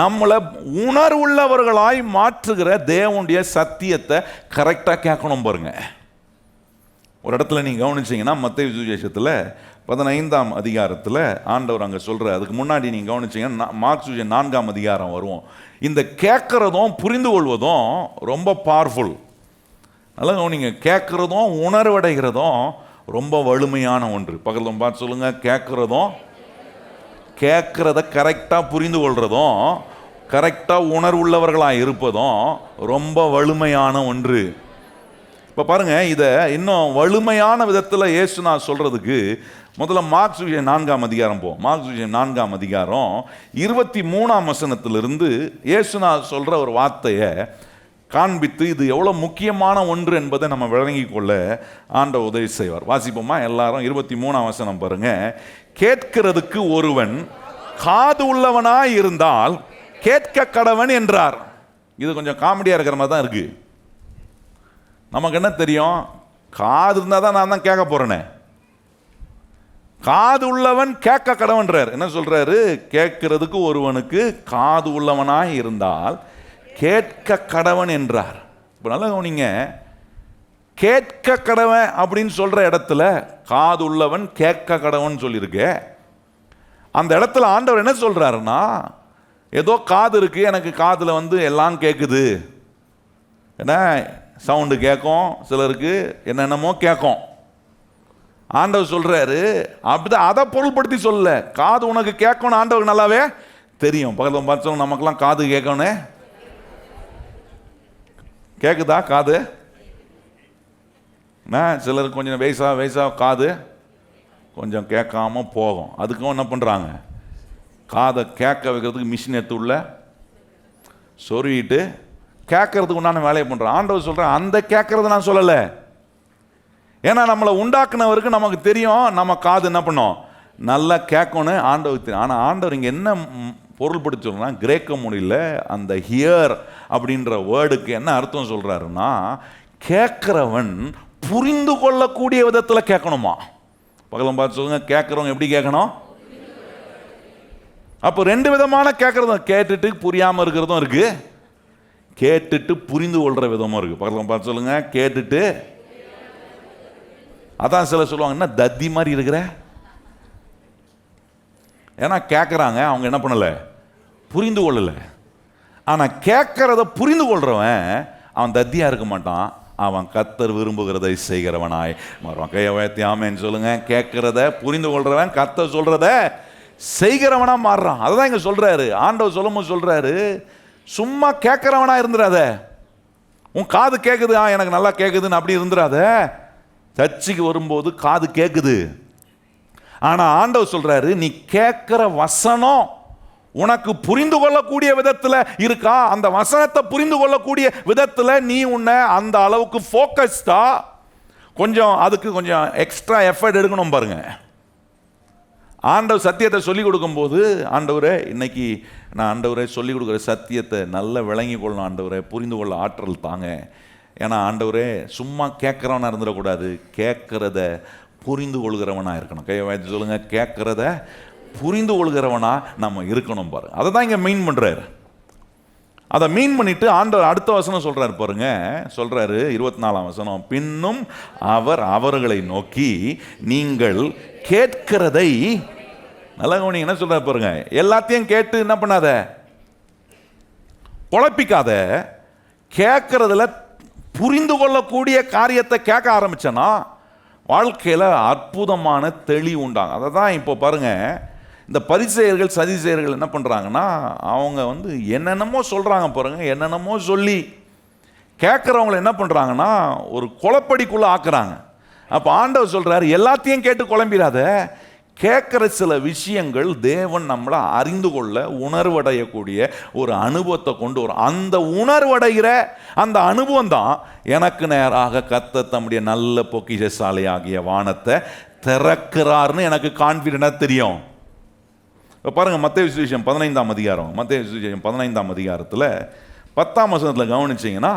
நம்மளை உணர்வுள்ளவர்களாய் மாற்றுகிற தேவனுடைய சத்தியத்தை கரெக்டாக கேட்கணும் பாருங்க. ஒரு இடத்துல நீங்கள் கவனிச்சிங்கன்னா, மத்தேயு சுவிசேஷத்தில் 15ஆம் அதிகாரத்தில் ஆண்டவர் அங்கே சொல்கிற, அதுக்கு முன்னாடி நீங்கள் கவனிச்சிங்கன்னா மார்க் சுவிசேஷம் 4ஆம் அதிகாரம் வருவோம். இந்த கேட்குறதும் புரிந்து கொள்வதும் ரொம்ப பவர்ஃபுல். நல்லா கவனிங்க, கேட்குறதும் உணர்வடைகிறதும் ரொம்ப வலிமையான ஒன்று. பக்கத்தில் பார்த்து சொல்லுங்க, கேட்கறத கரெக்டாக புரிந்து கொள்றதும் கரெக்டாக உணர்வுள்ளவர்களாக இருப்பதும் ரொம்ப வலிமையான ஒன்று. இப்போ பாருங்க, இதை இன்னும் வலிமையான விதத்தில் இயேசு நான் சொல்றதுக்கு முதல்ல மார்க் சுவிசேஷம் 4ஆம் அதிகாரம் போவோம். மார்க் சுவிசேஷம் 4ஆம் அதிகாரம் 23ஆம் வசனத்திலிருந்து இயேசு நான் சொல்ற ஒரு வார்த்தையை காண்பித்து இது எவ்வளோ முக்கியமான ஒன்று என்பதை நம்ம விளங்கி கொள்ள ஆண்டவர் உதவி செய்வார். வாசிப்போமா எல்லாரும்? 23ஆம் வசனம் பாருங்க. கேட்கிறதுக்கு ஒருவன் காது உள்ளவனாய் இருந்தால் கேட்க கடவன் என்றார். இது கொஞ்சம் காமெடியாக இருக்கிற மாதிரி தான் இருக்கு. நமக்கு என்ன தெரியும்? காது இருந்தால் தான் நான் தான் கேட்க போறேனே. காது உள்ளவன் கேட்க கடவன்றார். என்ன சொல்றாரு? கேட்கிறதுக்கு ஒருவனுக்கு காது உள்ளவனாய் இருந்தால் கேட்க கடவன் என்றார். இப்போ நல்லா கவனிங்க, கேட்க கடவன் அப்படின்னு சொல்ற இடத்துல காது உள்ளவன் கேட்க கடவன் சொல்லியிருக்கு. அந்த இடத்துல ஆண்டவர் என்ன சொல்றாருன்னா, ஏதோ காது இருக்கு, எனக்கு காதுல எல்லாம் கேட்குது, ஏன்னா சவுண்டு கேட்கும், சிலருக்கு என்னென்னமோ கேட்கும். ஆண்டவர் சொல்றாரு அப்படிதான், அதை பொருள்படுத்தி சொல்ல. காது உனக்கு கேட்கணும் ஆண்டவருக்கு நல்லாவே தெரியும். பக்கத்தில் பார்த்தோம், நமக்கெல்லாம் காது கேட்கணும். கேட்குதா காது? சிலருக்கு கொஞ்சம் வயசா காது கொஞ்சம் கேட்காம போகும். அதுக்கும் என்ன பண்ணுறாங்க, காதை கேட்க வைக்கிறதுக்கு மிஷின் எடுத்து உள்ள சொருவிட்டு கேட்கறதுக்கு உண்டான வேலையை பண்ணுறோம். ஆண்டவர் சொல்கிறேன், அந்த கேட்கறது நான் சொல்லலை. ஏன்னா நம்மளை உண்டாக்குனவருக்கு நமக்கு தெரியும் நம்ம காது என்ன பண்ணோம், நல்லா கேட்கணும் ஆண்டவருக்கு தெரியும். ஆனால் ஆண்டவர் இங்கே என்ன பொருள்படுத்தி சொல்றா, கிரேக்க மொழியில் அந்த ஹியர் அப்படின்ற வேர்டுக்கு என்ன அர்த்தம் சொல்கிறாருன்னா, கேட்குறவன் புரிந்து கொள்ளக்கூடிய விதத்தில் கேட்கணுமா. பக்கத்தில் பார்த்து சொல்லுங்க, கேட்குறவங்க எப்படி கேட்கணும்? அப்போ ரெண்டு விதமான கேட்குறதும், கேட்டுட்டு புரியாமல் இருக்கிறதும் இருக்கு, கேட்டுட்டு புரிந்து கொள்கிற விதமும் இருக்கு. பக்கத்தில் பார்த்து சொல்லுங்க, கேட்டுட்டு. அதான் சில சொல்லுவாங்க, என்ன தத்தி மாதிரி இருக்கிற. ஏன்னா கேட்குறாங்க, அவங்க என்ன பண்ணலை, புரிந்து கொள்ளலை. ஆனால் கேட்கறத புரிந்து கொள்றவன் அவன் தத்தியாக இருக்க மாட்டான், அவன் கர்த்தர் விரும்புகிறதை செய்கிறவனாய் மாறுவான். கையை உயர்த்தி ஆமென் சொல்லுங்க. கேட்கறத புரிந்து கொள்றவன் கர்த்தர் சொல்றத செய்கிறவனா மாறுறான். அதுதான் இங்க சொல்றாரு. ஆண்டவர் சொல்லும்போது சொல்றாரு, சும்மா கேட்கறவனா இருந்துடாத. உன் காது கேட்குது, எனக்கு நல்லா கேட்குதுன்னு அப்படி இருந்துடாத. சர்ச்சுக்கு வரும்போது காது கேட்குது, ஆனா ஆண்டவர் சொல்றாரு, நீ கேட்கிற வசனம் உனக்கு புரிந்து கொள்ளக்கூடிய விதத்தில் இருக்கா? அந்த வசனத்தை புரிந்து கொள்ளக்கூடிய விதத்தில் நீ உன்னை அந்த அளவுக்கு ஃபோக்கஸ்டா, கொஞ்சம் அதுக்கு கொஞ்சம் எக்ஸ்ட்ரா எஃபர்ட் எடுக்கணும் பாருங்க. ஆண்டவர் சத்தியத்தை சொல்லிக் கொடுக்கும்போது, ஆண்டவரே இன்னைக்கு நான் ஆண்டவரே சொல்லிக் கொடுக்குற சத்தியத்தை நல்லா விளங்கி கொள்ளணும் ஆண்டவரே, புரிந்து கொள்ள ஆற்றல் தாங்க. ஏன்னா ஆண்டவரே சும்மா கேட்குறவனா இருந்துடக்கூடாது, கேட்குறத புரிந்து கொள்கிறவனா இருக்கணும். கையை வாய்த்து சொல்லுங்க, கேட்குறத புரிந்து கொள்கிறவனா நம்ம இருக்கணும் பாருங்க. அதை தான் இங்கே மீன் பண்ணுறாரு. அதை மீன் பண்ணிட்டு ஆண்டவர் அடுத்த வசனம் சொல்றாரு பாருங்க. சொல்றாரு 24ஆம் வசனம், பின்னும் அவர் அவர்களை நோக்கி, நீங்கள் கேட்கிறதை நல்லா கவனிங்க. என்ன சொல்றாரு பாருங்க, எல்லாத்தையும் கேட்டு என்ன பண்ணாத, குழப்பிக்காத. கேட்கறதுல புரிந்து கொள்ளக்கூடிய காரியத்தை கேட்க ஆரம்பிச்சனா வாழ்க்கையில் அற்புதமான தெளிவு உண்டாங்க. அதை தான் இப்போ பாருங்க, இந்த பரிசேயர்கள் சதிசேயர்கள் என்ன பண்ணுறாங்கன்னா, அவங்க என்னென்னமோ சொல்கிறாங்க பாருங்க. என்னென்னமோ சொல்லி கேட்குறவங்களை என்ன பண்ணுறாங்கன்னா ஒரு குழப்படிக்குள்ளே ஆக்குறாங்க. அப்போ ஆண்டவர் சொல்கிறார், எல்லாத்தையும் கேட்டு குழம்பிடாத. கேட்குற சில விஷயங்கள் தேவன் நம்மளை அறிந்து கொள்ள உணர்வடையக்கூடிய ஒரு அனுபவத்தை கொண்டு வரும். அந்த உணர்வடைகிற அந்த அனுபவம் தான் எனக்கு நேராக கர்த்தர் தம்முடைய நல்ல பொக்கிஷசாலையாகிய வானத்தை திறக்கிறார்னு எனக்கு கான்ஃபிடென்ட்டாக தெரியும். இப்போ பாருங்கள், மத்தேயு சுவிசேஷம் 15ஆம் அதிகாரம், மத்தேயு சுவிசேஷம் 15ஆம் அதிகாரத்தில் 10ஆம் வசனத்தில் கவனிச்சிங்கன்னா,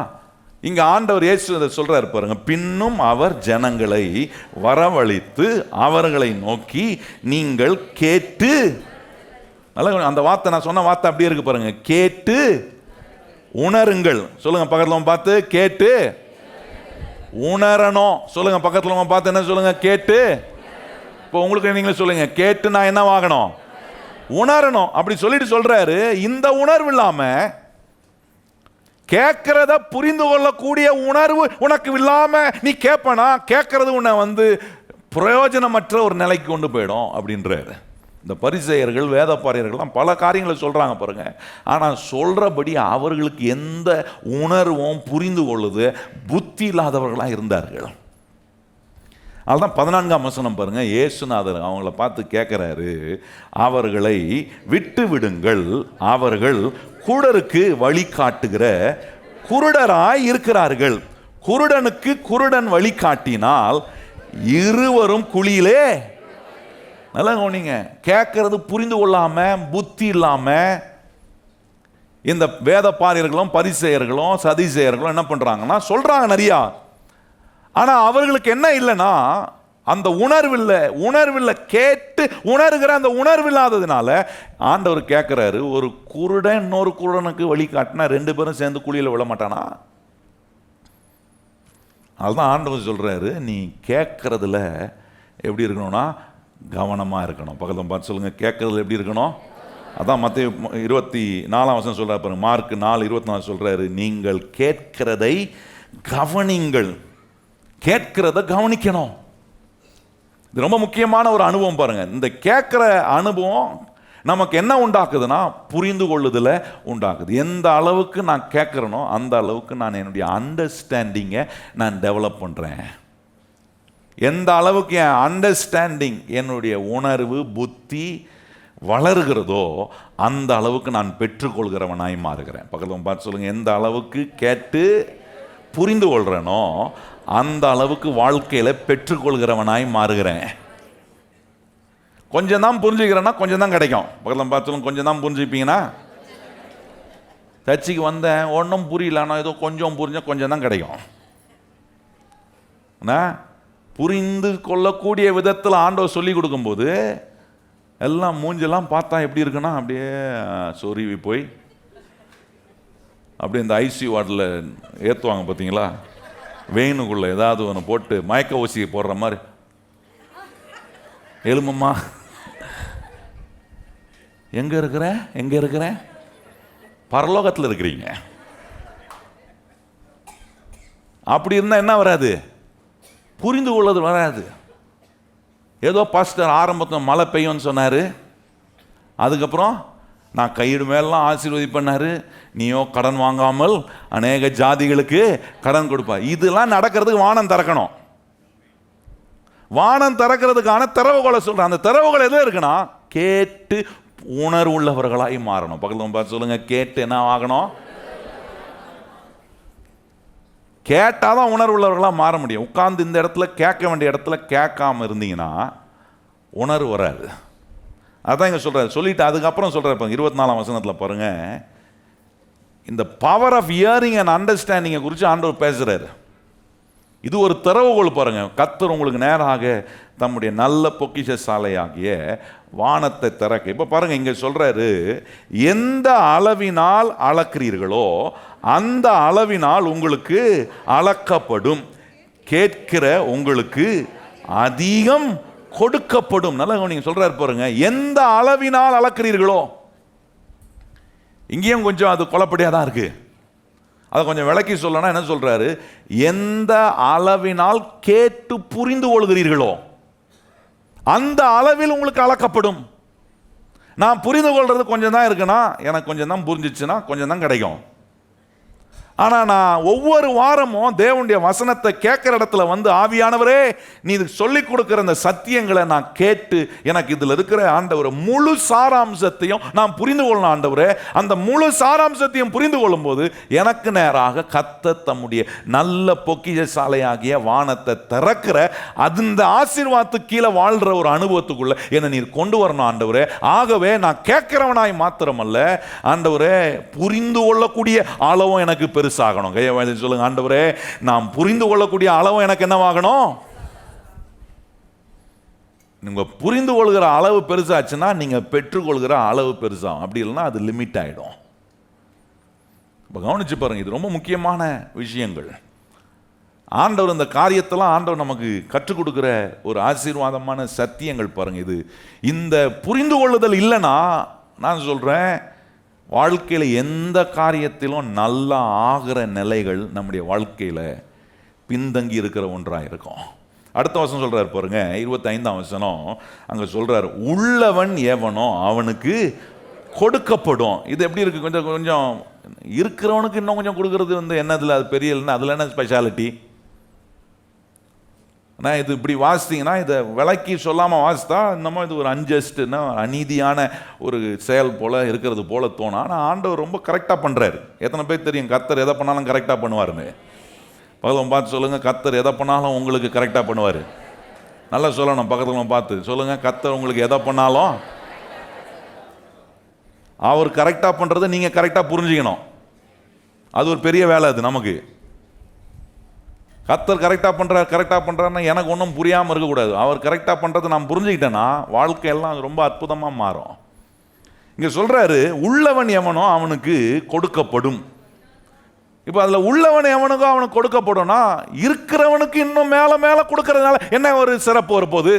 இங்கே ஆண்டவர் இயேசு சொல்கிறார் பாருங்க, பின்னும் அவர் ஜனங்களை வரவழைத்து அவர்களை நோக்கி, நீங்கள் கேட்டு, நல்லா அந்த வார்த்தை நான் சொன்ன வார்த்தை அப்படியே இருக்கு பாருங்க, கேட்டு உணருங்கள். சொல்லுங்க பக்கத்தில் பார்த்து, கேட்டு உணரணும். சொல்லுங்க பக்கத்தில் பார்த்து என்ன சொல்லுங்க, கேட்டு. இப்போ உங்களுக்கு நீங்களே சொல்லுங்க, கேட்டு நான் என்ன ஆகணும், உணரணும். அப்படி சொல்லிட்டு சொல்றாரு, இந்த உணர்வு இல்லாம கேட்கறத புரிந்து கொள்ளக்கூடிய உணர்வு உனக்கு இல்லாம நீ கேட்பனா, கேட்கறது உன்னை பிரயோஜனமற்ற ஒரு நிலைக்கு கொண்டு போயிடும் அப்படின்றாரு. இந்த பரிசேயர்கள் வேதபாரகர்கள்லாம் பல காரியங்களை சொல்றாங்க பாருங்க. ஆனா சொல்றபடி அவர்களுக்கு எந்த உணர்வும் புரிந்து கொள்ளுது புத்தி இல்லாதவர்களாக இருந்தார்கள். அதுதான் 14ஆம் வசனம் பாருங்க. இயேசுநாதர் அவங்கள பார்த்து கேட்கிறாரு, அவர்களை விட்டு விடுங்கள், அவர்கள் குருடருக்கு வழி காட்டுகிற குருடராய் இருக்கிறார்கள். குருடனுக்கு குருடன் வழி காட்டினால் இருவரும் குழியிலே. நல்லா கவனிங்க, கேட்கறது புரிந்து கொள்ளாம புத்தி இல்லாம இந்த வேதபாரகர்களும் பரிசேயர்களும் சதிசேயர்களும் என்ன பண்றாங்கன்னா சொல்றாங்க நிறையா. ஆனா அவர்களுக்கு என்ன இல்லைன்னா அந்த உணர்வில்லை, கேட்டு உணர்கிற அந்த உணர்வு இல்லாததுனால ஆண்டவர் கேட்கிறாரு, ஒரு குருடன் இன்னொரு குருடனுக்கு வழி காட்டினா 2 பேரும் சேர்ந்து குழியில் விழ மாட்டானா? அதுதான் ஆண்டவர் சொல்கிறாரு, நீ கேட்குறதுல எப்படி இருக்கணும்னா கவனமாக இருக்கணும். பக்கத்தில் பார்த்து சொல்லுங்கள், கேட்குறதுல எப்படி இருக்கணும். அதான் மத்தேயு 24 சொல்கிறார் பாருங்க. மார்க் 4:24 சொல்கிறாரு, நீங்கள் கேட்கிறதை கவனிங்கள். கேட்கிறத கவனிக்கணும். இது ரொம்ப முக்கியமான ஒரு அனுபவம் பாருங்க. இந்த கேட்குற அனுபவம் நமக்கு என்ன உண்டாக்குதுன்னா புரிந்து கொள்ளுதல உண்டாக்குது. எந்த அளவுக்கு நான் கேட்குறேனோ அந்த அளவுக்கு நான் என்னுடைய அண்டர்ஸ்டாண்டிங்கை நான் டெவலப் பண்ணுறேன். எந்த அளவுக்கு என் அண்டர்ஸ்டாண்டிங், என்னுடைய உணர்வு, புத்தி வளருகிறதோ அந்த அளவுக்கு நான் பெற்றுக்கொள்கிறவனாய் மாறுகிறேன். பக்கத்தில் பார்த்து சொல்லுங்கள், எந்த அளவுக்கு கேட்டு புரிந்து கொள்கிறேனோ அந்த அளவுக்கு வாழ்க்கையில் பெற்றுக்கொள்கிறவனாய் மாறுகிறேன். கொஞ்சம் தான் புரிஞ்சுக்கிறேன்னா கொஞ்சம் தான் கிடைக்கும். பக்கத்தில் பார்த்து சொல்லுங்க, கொஞ்சம் தான் புரிஞ்சுப்பீங்கன்னா. சர்ச்சைக்கு வந்தேன், ஒன்றும் புரியலன்னா ஏதோ கொஞ்சம் புரிஞ்ச கொஞ்சம் தான் கிடைக்கும். புரிந்து கொள்ளக்கூடிய விதத்தில் ஆண்டவர் சொல்லி கொடுக்கும்போது எல்லாம் மூஞ்செல்லாம் பார்த்தா எப்படி இருக்குன்னா அப்படியே சொருவி போய் அப்படியே இந்த ஐசியூ வார்டில் ஏற்றுவாங்க பார்த்தீங்களா, வெயினுக்குள்ளே ஏதாவது ஒன்று போட்டு மயக்க ஊசியை போடுற மாதிரி, எலும்பம்மா எங்கே இருக்கிற பரலோகத்தில் இருக்கிறீங்க. அப்படி இருந்தால் என்ன வராது, புரிந்து கொள்ளது வராது. ஏதோ பாஸ்டர் ஆரம்பத்தில் மழை பெய்யும்னு சொன்னார், அதுக்கப்புறம் நான் கையிடு மேலாம் ஆசீர்வதிப்பண்ணார், நீயோ கடன் வாங்காமல் அநேக ஜாதிகளுக்கு கடன் கொடுப்பார். இதெல்லாம் நடக்கிறதுக்கு வானம் திறக்கணும். வானம் திறக்கிறதுக்கான திறவுகோலை சொல்கிறேன். அந்த திறவுகோல் எது இருக்குன்னா கேட்டு உணர்வு உள்ளவர்களாய் மாறணும். பக்கத்தில் பார்த்து சொல்லுங்க, கேட்டு என்ன ஆகணும். கேட்டால் தான் உணர்வு உள்ளவர்களாக மாற முடியும். உட்கார்ந்து இந்த இடத்துல கேட்க வேண்டிய இடத்துல கேட்காம இருந்தீங்கன்னா உணர்வு வராது. அதான் இங்கே சொல்கிறார். சொல்லிட்டு அதுக்கப்புறம் சொல்கிறார், இப்போ 24 பாருங்கள், இந்த பவர் ஆஃப் ஹியரிங் அண்ட் அண்டர்ஸ்டாண்டிங்கை குறித்து ஆண்டவர் பேசுகிறார். இது ஒரு திறவுகோல் பாருங்க. கர்த்தர் உங்களுக்கு நேராக தம்முடைய நல்ல பொக்கிஷ சாலையாகிய வானத்தை திறக்க. இப்போ பாருங்க, இங்கே சொல்றாரு, எந்த அளவினால் அளக்கிறீர்களோ அந்த அளவினால் உங்களுக்கு அளக்கப்படும், கேட்கிற உங்களுக்கு அதிகம் கொடுக்கப்படும். நல்லா நீங்க சொல்றாரு பாருங்க, எந்த அளவினால் அளக்கிறீர்களோ. இங்கேயும் கொஞ்சம் அது குழப்படியாக தான் இருக்கு. அதை கொஞ்சம் விளக்கி சொல்லணும். என்ன சொல்றாரு, எந்த அளவினால் கேட்டு புரிந்து கொள்கிறீர்களோ அந்த அளவில் உங்களுக்கு அளக்கப்படும். நான் புரிந்து கொள்றது கொஞ்சம் தான் இருக்குன்னா, எனக்கு கொஞ்சம் தான் புரிஞ்சிச்சுன்னா கொஞ்சம் தான் கிடைக்கும். ஆனால் நான் ஒவ்வொரு வாரமும் தேவனுடைய வசனத்தை கேட்குற இடத்துல வந்து, ஆவியானவரே நீ இது சொல்லிக் கொடுக்குற அந்த சத்தியங்களை நான் கேட்டு எனக்கு இதில் இருக்கிற ஆண்டவரை முழு சாராம்சத்தையும் நான் புரிந்து கொள்ளணும். ஆண்டவரே, அந்த முழு சாராம்சத்தையும் புரிந்து கொள்ளும்போது எனக்கு நேராக கர்த்தர் தம்முடைய நல்ல பொக்கிஷ சாலையாகிய வானத்தை திறக்கிற அந்த ஆசீர்வாதத்துக்கு கீழே வாழ்கிற ஒரு அனுபவத்துக்குள்ள என்னை நீர் கொண்டு வரணும் ஆண்டவரே. ஆகவே நான் கேட்கிறவனாய் மாத்திரமல்ல ஆண்டவரே, புரிந்து கொள்ளக்கூடிய அளவும் எனக்கு பெருசாகணும். கையை வாங்கி சொல்லுங்க, ஆண்டவரே நாம் புரிந்து கொள்ளக்கூடிய அளவு எனக்கு என்னவாகணும். நீங்க புரிந்து கொள்கிற அளவு பெருசாச்சுன்னா நீங்க பெற்றுக்கொள்கிற அளவு பெருசாகும். அப்படி இல்லைன்னா அது லிமிட் ஆயிடும். இப்போ கவனிச்சு பாருங்க, இது ரொம்ப முக்கியமான விஷயங்கள். ஆண்டவர் இந்த காரியத்தெல்லாம் ஆண்டவர் நமக்கு கற்றுக் கொடுக்கிற ஒரு ஆசீர்வாதமான சத்தியங்கள் பாருங்க. இது இந்த புரிந்து கொள்ளுதல் இல்லைன்னா நான் சொல்றேன், வாழ்க்கையில் எந்த காரியத்திலும் நல்லா ஆகிற நிலைகள் நம்முடைய வாழ்க்கையில் பின்தங்கி இருக்கிற ஒன்றாக இருக்கும். அடுத்த வசனம் சொல்கிறார் பாருங்க, 25ஆம் வசனம். அங்கே சொல்கிறார், உள்ளவன் எவனோ அவனுக்கு கொடுக்கப்படும். இது எப்படி இருக்குது, கொஞ்சம் கொஞ்சம் இருக்கிறவனுக்கு இன்னும் கொஞ்சம் கொடுக்கறது வந்து என்னதில் அது பெரிய இல்லைன்னா அதில் என்ன ஸ்பெஷாலிட்டி. நான் இது இப்படி வாசித்தீங்கன்னா, இதை விளக்கி சொல்லாமல் வாசித்தா இன்னமும் இது ஒரு அன்ஜஸ்ட்னா அநீதியான ஒரு செயல் போல் இருக்கிறது போல தோணும். ஆனால் ஆண்டவர் ரொம்ப கரெக்டாக பண்ணுறாரு. எத்தனை பேர் தெரியும் கர்த்தர் எதை பண்ணாலும் கரெக்டாக பண்ணுவாருன்னு? பக்கத்தில் பார்த்து சொல்லுங்கள், கர்த்தர் எதை பண்ணாலும் உங்களுக்கு கரெக்டாக பண்ணுவார். நல்லா சொல்லணும், பக்கத்தில் பார்த்து சொல்லுங்கள், கர்த்தர் உங்களுக்கு எதை பண்ணாலும் அவர் கரெக்டாக பண்ணுறதை நீங்கள் கரெக்டாக புரிஞ்சுக்கணும். அது ஒரு பெரிய வேலை. அது நமக்கு கர்த்தர் கரெக்டாக பண்ணுறாருன்னா எனக்கு ஒன்றும் புரியாமல் இருக்கக்கூடாது. அவர் கரெக்டாக பண்ணுறதை நான் புரிஞ்சுக்கிட்டேன்னா வாழ்க்கையெல்லாம் ரொம்ப அற்புதமாக மாறும். இங்கே சொல்கிறாரு, உள்ளவன் எவனோ அவனுக்கு கொடுக்கப்படும். இப்போ அதில் உள்ளவன் எவனுக்கும் அவனுக்கு கொடுக்கப்படும்னா இருக்கிறவனுக்கு இன்னும் மேலே மேலே கொடுக்கறதுனால என்ன ஒரு சிறப்பு வரப்போகுது?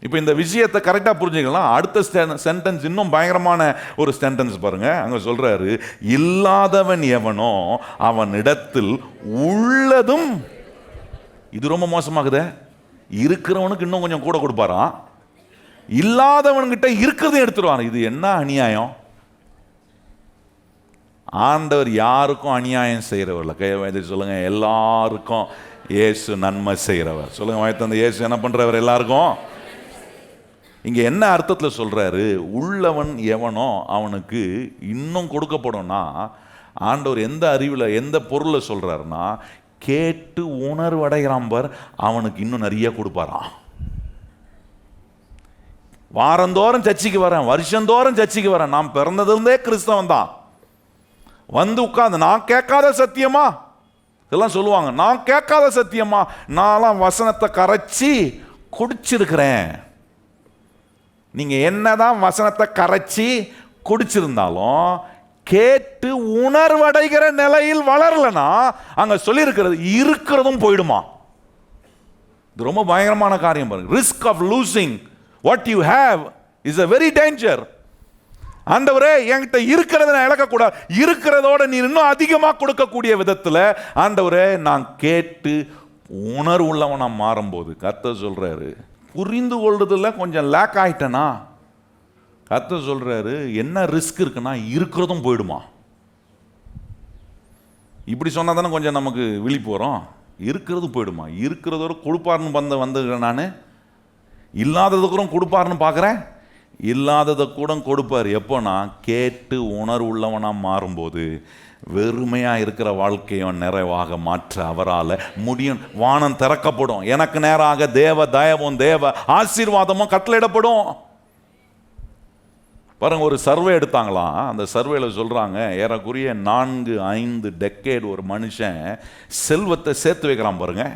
இப்போ இந்த விஷயத்தை கரெக்டாக புரிஞ்சுக்கலாம். அடுத்த சென்டென்ஸ் இன்னும் பயங்கரமான ஒரு சென்டென்ஸ் பாருங்க. அங்கே சொல்றாரு, இல்லாதவன் எவனோ அவன் இடத்தில் உள்ளதும். இது ரொம்ப மோசமாகுதே. இருக்கிறவனுக்கு இன்னும் கொஞ்சம் கூட கொடுப்பாராம், இல்லாதவன்கிட்ட இருக்கிறதையும் எடுத்துருவான். இது என்ன அநியாயம்? ஆண்டவர் யாருக்கும் அநியாயம் செய்கிறவர்ல. கை வைத்து சொல்லுங்க, எல்லாருக்கும் இயேசு நன்மை செய்கிறவர். சொல்லுங்க வைத்து, இயேசு என்ன பண்றவர்? எல்லாருக்கும். இங்க என்ன அர்த்தத்தில் சொல்றாரு? உள்ளவன் எவனோ அவனுக்கு இன்னும் கொடுக்கப்படும்னா, ஆண்டவர் எந்த அறிவில் எந்த பொருளை சொல்றாருன்னா, கேட்டு உணர்வடைகிறான் பார், அவனுக்கு இன்னும் நிறைய கொடுப்பாராம். வாரந்தோறும் சர்ச்சைக்கு வரேன், வருஷந்தோறும் சர்ச்சைக்கு வரேன், நான் பிறந்ததுலேருந்தே கிறிஸ்தவன் தான், வந்து உட்கார்ந்து நான் கேட்காத சத்தியமா இதெல்லாம் சொல்லுவாங்க. நான் கேட்காத சத்தியமா? நான்லாம் வசனத்தை கரைச்சி குடிச்சிருக்கிறேன். நீங்க என்னதான் வசனத்தை கரைச்சி குடிச்சிருந்தாலும் கேட்டு உணர்வடைகிற நிலையில் வளரலனா அங்க சொல்லி இருக்கிறதும் போயிடுமா? இது ரொம்ப பயங்கரமான காரியம் பாருங்க. Risk of losing what you have is a very danger. ஆண்டவரே, என்கிட்ட இருக்கிறத நான் இழக்கக்கூடாது, இருக்கிறதோட நீ இன்னும் அதிகமாக கொடுக்கக்கூடிய விதத்தில் ஆண்டவரே நான் கேட்டு உணர்வுள்ளவனா மாறும்போது, கர்த்தர் சொல்றாரு, புரிந்து கொள்றதுல கொஞ்சம் லேக் ஆயிட்டனா, கர்த்தர் சொல்றாரு என்ன ரிஸ்க் இருக்குன்னா இருக்கிறதும் போயிடுமா. இப்படி சொன்னா தானே கொஞ்சம் நமக்கு விழிப்பு வரும். இருக்கிறது போயிடுமா? இருக்கிறதோட கொடுப்பாருன்னு வந்துக்கிறேன் நான், இல்லாததுக்கும் கொடுப்பாருன்னு பார்க்குறேன், இல்லாததை கூட கொடுப்பார். எப்போனா கேட்டு உணர்வுள்ளவனா மாறும்போது வெறுமையாக இருக்கிற வாழ்க்கையை நிறைவாக மாற்ற அவரால் முடியும். வானம் திறக்கப்படும், எனக்கு நேராக தேவ தயவும் தேவ ஆசீர்வாதமும் கட்டளையிடப்படும். பாருங்க, ஒரு சர்வே எடுத்தாங்களாம். அந்த சர்வேல சொல்றாங்க, ஏறக்குறைய 4-5 டெக்கேட் ஒரு மனுஷன் செல்வத்தை சேர்த்து வைக்கிறான் பாருங்க.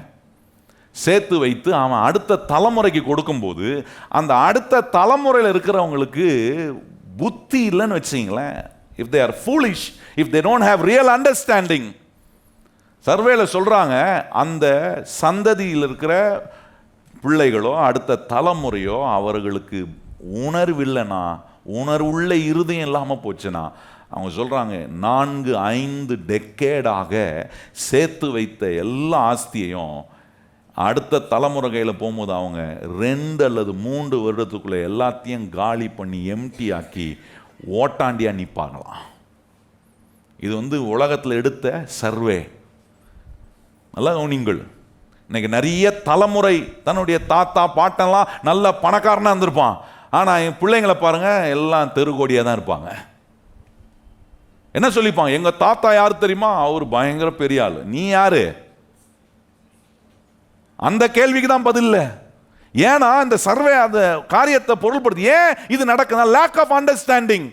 சேர்த்து வைத்து அவன் அடுத்த தலைமுறைக்கு கொடுக்கும்போது அந்த அடுத்த தலைமுறையில் இருக்கிறவங்களுக்கு புத்தி இல்லைன்னு வச்சிங்களேன், if they are foolish, if they don't have real understanding, சர்வேல சொல்றாங்க அந்த சந்ததியில் இருக்கிற பிள்ளைகளோ அடுத்த தலைமுறையோ அவர்களுக்கு உணர்வில்லைனா, உணர்வுள்ள இருதயம் இல்லாமல் போச்சுன்னா, அவங்க சொல்றாங்க 4-5 டெக்கேடாக சேர்த்து வைத்த எல்லா ஆஸ்தியையும் அடுத்த தலைமுறை கையில் போகும்போது அவங்க 2 அல்லது 3 வருடத்துக்குள்ளே எல்லாத்தையும் காலி பண்ணி எம்டி ஆக்கி ஓட்டாண்டியாக நிற்பாங்களாம். இது உலகத்தில் எடுத்த சர்வே. நல்லா கவனிங்கள். இன்னைக்கு நிறைய தலைமுறை தன்னுடைய தாத்தா பாட்டெல்லாம் நல்ல பணக்காரனாக இருந்திருப்பான், ஆனால் என் பிள்ளைங்களை பாருங்க எல்லாம் தெருக்கோடியாக தான் இருப்பாங்க. என்ன சொல்லிப்பாங்க? எங்கள் தாத்தா யார் தெரியுமா? அவர் பயங்கர பெரிய ஆள். நீ யாரு? அந்த கேள்விக்கு தான் பதில் இல்லை. ஏன்னா இந்த சர்வே அந்த காரியத்தை பொருள்படுத்தி ஏன் இது நடக்குது? Lack of understanding.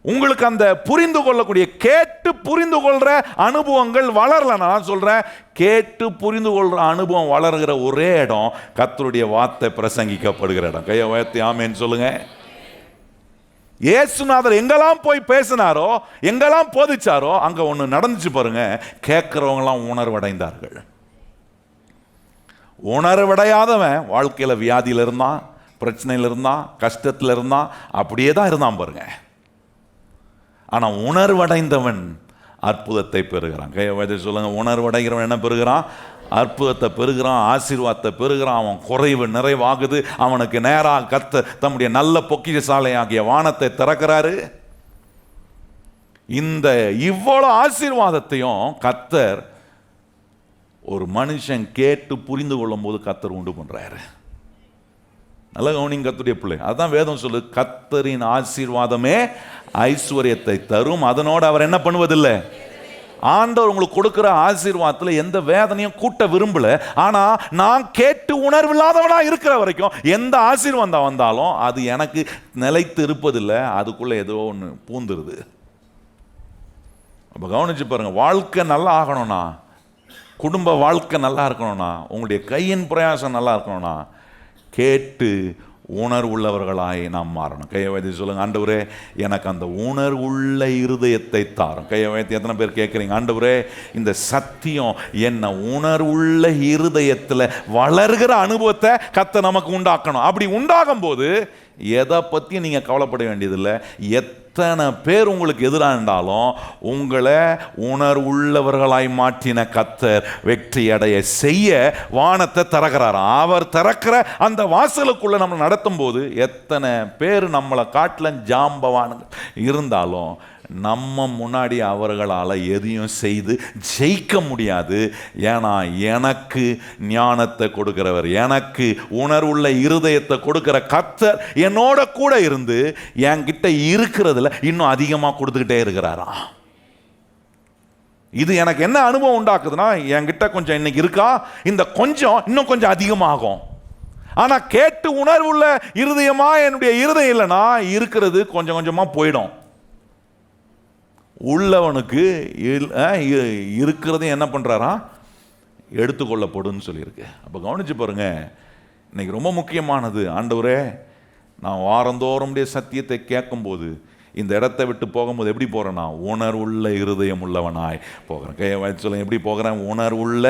உங்களுக்கு அந்த புரிந்து கொள்ளக்கூடிய கேட்டு புரிந்து கொள்ற அனுபவங்கள் வளரல. நான் சொல்றேன், கேட்டு புரிந்து கொள்ற அனுபவம் வளர்கிற ஒரே இடம் கர்த்தருடைய வார்த்தை பிரசங்கிக்கப்படுகிற இடம். கையை உயர்த்தி ஆமென் சொல்லுங்க. இயேசுநாதர் எங்கெல்லாம் போய் பேசினாரோ, எங்கெல்லாம் போதிச்சாரோ, அங்க ஒண்ணு நடந்துச்சு பாருங்க. கேட்கிறவங்களாம் உணர்வடைந்தார்கள். உணர்வடையாதவன் வாழ்க்கையில வியாதியில இருந்தான், பிரச்சனையில் இருந்தான், கஷ்டத்தில் இருந்தான், அப்படியே தான் இருந்தான் பாருங்க. ஆனா உணர்வடைந்தவன் அற்புதத்தை பெறுகிறான். கையை சொல்லுங்க, உணர்வடைகிறவன் என்ன பெறுகிறான்? அற்புதத்தை பெறுகிறான், ஆசீர்வாதத்தை பெறுகிறான். அவன் குறைவு நிறைவாகுது. அவனுக்கு நேராக கர்த்தர் தம்முடைய நல்ல பொக்கிஷசாலை ஆகிய வானத்தை திறக்கிறாரு. இந்த இவ்வளவு ஆசீர்வாதத்தையும் கர்த்தர் ஒரு மனுஷன் கேட்டு புரிந்து கொள்ளும் போது கர்த்தர் உண்டு பண்றாரு. நல்ல கவனிங்க கர்த்தருடைய பிள்ளை. அதுதான் வேதம் சொல்லு, கர்த்தரின் ஆசீர்வாதமே ஐஸ்வர்யத்தை தரும், அதனோடு அவர் என்ன பண்ணுவதில்லை. ஆண்டவர் உங்களுக்கு கொடுக்கிற ஆசீர்வாதத்தில் எந்த வேதனையும் கூட்ட விரும்பல. ஆனா நான் கேட்டு உணர்வில்லாதவனா இருக்கிற வரைக்கும் எந்த ஆசீர்வாதம் வந்தாலும் அது எனக்கு நிலைத்து இருப்பதில்லை, அதுக்குள்ள ஏதோ ஒன்று பூந்துருது. அப்ப கவனிச்சு பாருங்க, வாழ்க்கை நல்லா ஆகணும்னா, குடும்ப வாழ்க்கை நல்லா இருக்கணும்னா, உங்களுடைய கையின் பிரயாசம் நல்லா இருக்கணும்னா, கேட்டு உணர்வுள்ளவர்களாய் நாம் மாறணும். கையை வைத்து சொல்லுங்க, ஆண்டவரே எனக்கு அந்த உணர்வுள்ள இருதயத்தை தாரும். கையை வைத்து எத்தனை பேர் கேட்குறீங்க, ஆண்டவரே இந்த சத்தியம் என்ன உணர்வுள்ள இருதயத்தில் வளர்கிற அனுபவத்தை கர்த்தர் நமக்கு உண்டாக்கணும். அப்படி உண்டாகும் போது எதை பற்றி நீங்கள் கவலைப்பட வேண்டியதில்லை. எத்தனை பேர் உங்களுக்கு எதிராக இருந்தாலும் உங்களை உணர்வுள்ளவர்களாய் மாற்றின கர்த்தர் வெற்றி அடைய செய்ய வானத்தை திறக்கிறாராம். அவர் திறக்கிற அந்த வாசலுக்குள்ள நம்ம நடத்தும் போது எத்தனை பேர் நம்மளை காட்டில் ஜாம்பவானுங்க இருந்தாலும் நம்ம முன்னாடி அவர்களால் எதையும் செய்து ஜெயிக்க முடியாது. ஏன்னா எனக்கு ஞானத்தை கொடுக்கிறவர், எனக்கு உணர்வுள்ள இருதயத்தை கொடுக்கிற கர்த்தர் என்னோட கூட இருந்து என்கிட்ட இருக்கிறதுல இன்னும் அதிகமாக கொடுத்துக்கிட்டே இருக்கிறாரா. இது எனக்கு என்ன அனுபவம் உண்டாக்குதுன்னா, என்கிட்ட கொஞ்சம் இன்னைக்கு இருக்கா, இந்த கொஞ்சம் இன்னும் கொஞ்சம் அதிகமாகும். ஆனா கேட்டு உணர்வுள்ள இருதயமா என்னுடைய இருதயம் இல்லைன்னா இருக்கிறது கொஞ்சம் கொஞ்சமா போயிடும். உள்ளவனுக்கு இருக்கிறதையும் என்ன பண்றாரா, எடுத்துக்கொள்ளப்படுன்னு சொல்லியிருக்கு. அப்போ கவனிச்சு பாருங்க, இன்னைக்கு ரொம்ப முக்கியமானது, ஆண்டவரே நான் வாரந்தோறும் சத்தியத்தை கேட்கும்போது இந்த இடத்தை விட்டு போகும்போது எப்படி போகிறேன்னா உணர்வுள்ள இருதயம் உள்ளவனாய் போகிறேன். கையை வச்சு சொல்ல, எப்படி போகிறேன், உணர்வுள்ள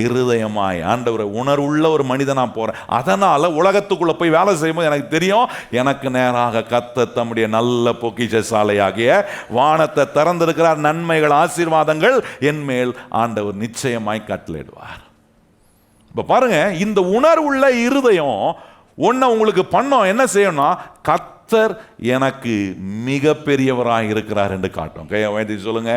இருதயமாய். ஆண்டவரை உணர்வுள்ள ஒரு மனிதனாக போகிறேன். அதனால் உலகத்துக்குள்ளே போய் வேலை செய்யும்போது எனக்கு தெரியும், எனக்கு நேராக கர்த்தர் தம்முடைய நல்ல பொக்கிஷ சாலையாகிய வானத்தை திறந்திருக்கிறார். நன்மைகள் ஆசீர்வாதங்கள் என்மேல் ஆண்டவர் நிச்சயமாய் கட்டளையிடுவார். இப்போ பாருங்க, இந்த உணர்வுள்ள இருதயம் ஒன்றை உங்களுக்கு பண்ணோம் என்ன செய்யணும்னா, கர்த்தர் எனக்கு மிக பெரியவராக இருக்கிறார் என்று காட்டும். கையை வைத்து சொல்லுங்க,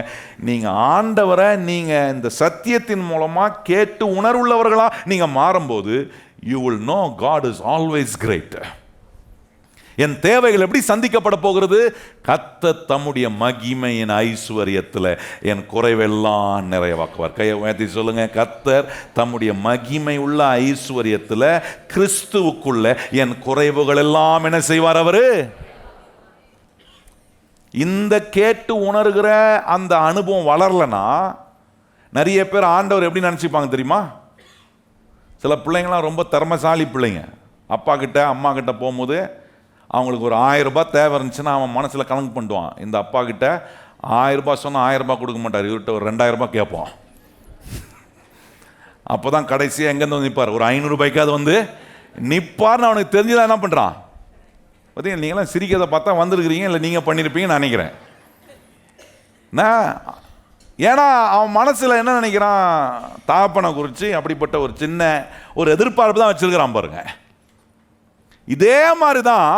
நீங்க ஆண்டவரை நீங்க இந்த சத்தியத்தின் மூலமா கேட்டு உணர்வுள்ளவர்களா நீங்க மாறும்போது you will know God is always great. என் தேவைகள் எப்படி சந்திக்கப்பட போகிறது, கர்த்தர் தம்முடைய மகிமையின் ஐஸ்வர்யத்தில் என் குறைவெல்லாம் நிறைவாக்குவார். கையை உயர்த்தி சொல்லுங்க, கர்த்தர் தம்முடைய மகிமை உள்ள ஐஸ்வர்யத்தில் கிறிஸ்துவுக்குள்ள என் குறைவுகள் எல்லாம் என்ன செய்வார் அவரு. இந்த கேட்டு உணர்கிற அந்த அனுபவம் வளரலனா நிறைய பேர் ஆண்டவர் எப்படி நினச்சிப்பாங்க தெரியுமா. சில பிள்ளைங்களாம் ரொம்ப திறமைசாலி பிள்ளைங்க, அப்பா கிட்ட அம்மா கிட்ட போகும்போது அவங்களுக்கு ஒரு 1000 ரூபாய் தேவை இருந்துச்சுன்னா அவன் மனசில் கணக்கு பண்ணுவான். இந்த அப்பா கிட்ட 1000 ரூபாய் சொன்னால் 1000 ரூபாய் கொடுக்க மாட்டார், இவர்கிட்ட ஒரு 2000 ரூபாய் கேட்போம். அப்போ தான் கடைசியாக எங்கேருந்து வந்து நிற்பார், ஒரு 500 ரூபாய்க்காவது வந்து நிற்பார்னு அவனுக்கு தெரிஞ்சுதான் என்ன பண்ணுறான். பார்த்தீங்கன்னா நீங்களாம் சிரிக்கிறத பார்த்தா வந்திருக்கிறீங்க, இல்லை நீங்கள் பண்ணியிருப்பீங்கன்னு நினைக்கிறேன். ஏன்னா அவன் மனசில் என்ன நினைக்கிறான், தாப்பனை குறித்து அப்படிப்பட்ட ஒரு சின்ன ஒரு எதிர்பார்ப்பு தான் வச்சுருக்கிறான் பாருங்க. இதே மாதிரி தான்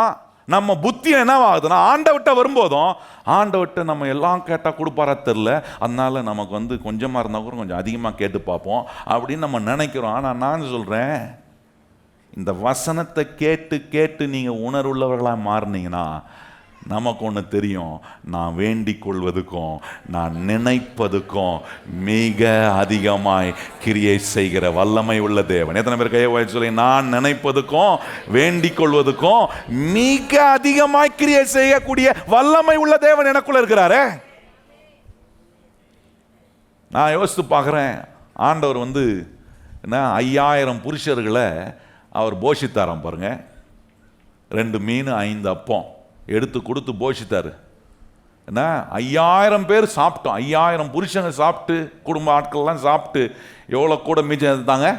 நம்ம புத்தி என்ன ஆகுதுன்னா, ஆண்டவர்கிட்ட வரும்போதும் ஆண்டவர்கிட்ட நம்ம எல்லாம் கேட்டால் கொடுப்பாரா தெரில, அதனால நமக்கு வந்து கொஞ்சமாக இருந்தால் கூட கொஞ்சம் அதிகமாக கேட்டு பார்ப்போம் அப்படின்னு நம்ம நினைக்கிறோம். ஆனால் நான் சொல்கிறேன், இந்த வசனத்தை கேட்டு கேட்டு நீங்கள் உணர்வுள்ளவர்களாக மாறினீங்கன்னா நமக்கு ஒன்று தெரியும், நான் வேண்டிக் கொள்வதுக்கும் நான் நினைப்பதுக்கும் மிக அதிகமாய் கிரியை செய்கிற வல்லமை உள்ள தேவன். எத்தனை பேர் கையை வாய்ச்சி சொல்லி, நான் நினைப்பதுக்கும் வேண்டிக் கொள்வதுக்கும் மிக அதிகமாய் கிரியை செய்யக்கூடிய வல்லமை உள்ள தேவன் எனக்குள்ள இருக்கிறாரே. நான் யோசித்து பார்க்குறேன், ஆண்டவர் வந்து என்ன 5000 புருஷர்களை அவர் போஷித்தாராம் பாருங்க. 2 மீன் 5 அப்பம் எடுத்து கொடுத்து போஷித்தாரு. என்ன 5000 பேர் சாப்பிட்டோம், 5000 புருஷங்க சாப்பிட்டு குடும்ப ஆட்கள்லாம் சாப்பிட்டு எவ்வளோ கூட மிச்சம் எடுத்தாங்க,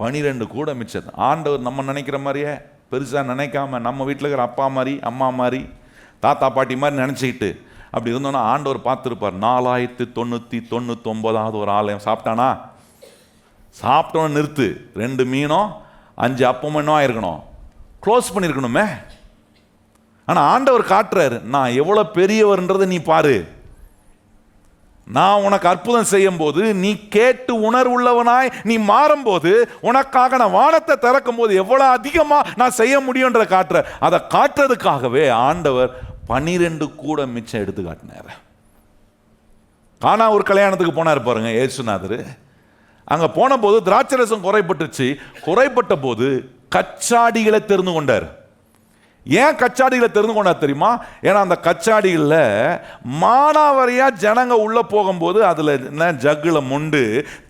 12 கூட மிச்சம். ஆண்டவர் நம்ம நினைக்கிற மாதிரியே பெருசாக நினைக்காம நம்ம வீட்டில் இருக்கிற அப்பா மாதிரி அம்மா மாதிரி தாத்தா பாட்டி மாதிரி நினச்சிக்கிட்டு அப்படி இருந்தோன்னா ஆண்டவர் பார்த்துருப்பார். 4099 ஒரு ஆலயம் சாப்பிட்டானா, சாப்பிட்டோன்னு நிறுத்து, 2 மீனும் 5 அப்பமும் என்ன ஆயிருக்கணும், க்ளோஸ் பண்ணியிருக்கணுமே. ஆனால் ஆண்டவர் காட்டுறாரு, நான் எவ்வளோ பெரியவர்ன்றதை நீ பாரு, நான் உனக்கு அற்புதம் செய்யும் போது நீ கேட்டு உணர்வுள்ளவனாய் நீ மாறும்போது உனக்காக நான் வானத்தை திறக்கும் போது எவ்வளோ அதிகமாக நான் செய்ய முடியும்ன்றதை காட்டுற. அதை காட்டுறதுக்காகவே ஆண்டவர் 12 கூட மிச்சம் எடுத்து காட்டினார். கானா ஒரு கல்யாணத்துக்கு போனார் பாருங்க இயேசுநாதர். அங்கே போன போது திராட்சரசம் குறைபட்டுச்சு. குறைபட்ட போது கச்சாடிகளை தெரிந்து கொண்டார். ஏன் கச்சாடிகளை தெரிந்து கொண்டார் தெரியுமா? ஏன்னா அந்த கச்சாடிகளில் மானாவரியாக ஜனங்க உள்ளே போகும்போது அதில் என்ன ஜக்கில் மொண்டு